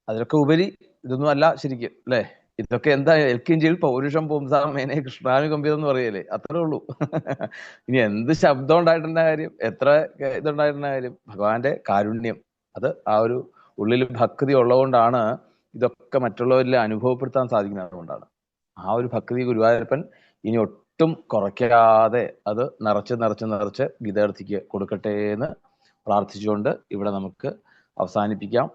Speaker 1: അതിലൊക്കെ ഉപരി ഇതൊന്നും അല്ല ശരിക്കും, അല്ലെ? ഇതൊക്കെ എന്താ എൽക്കിഞ്ചിൽ പൗരുഷം പുംസാം മേനെ കൃഷ്ണാമി ഗംഭീരം എന്ന് പറയല്ലേ, അത്രേ ഉള്ളൂ. ഇനി എന്ത് ശബ്ദം ഉണ്ടായിട്ടുള്ള കാര്യം, എത്ര ഇതുണ്ടായിട്ടുള്ള കാര്യം, ഭഗവാന്റെ കാരുണ്യം, അത് ആ ഒരു ഉള്ളിൽ ഭക്തി ഉള്ളതുകൊണ്ടാണ് ഇതൊക്കെ മറ്റുള്ളവരിൽ അനുഭവപ്പെടുത്താൻ സാധിക്കുന്നത്. അതുകൊണ്ടാണ് ആ ഒരു ഭക്തി ഗുരുവായൂരപ്പൻ ഇനി ഒട്ടും കുറയ്ക്കാതെ അത് നിറച്ച് ഗീതാർത്ഥിക്ക് കൊടുക്കട്ടെ എന്ന് പ്രാർത്ഥിച്ചുകൊണ്ട് ഇവിടെ നമുക്ക് അവസാനിപ്പിക്കാം.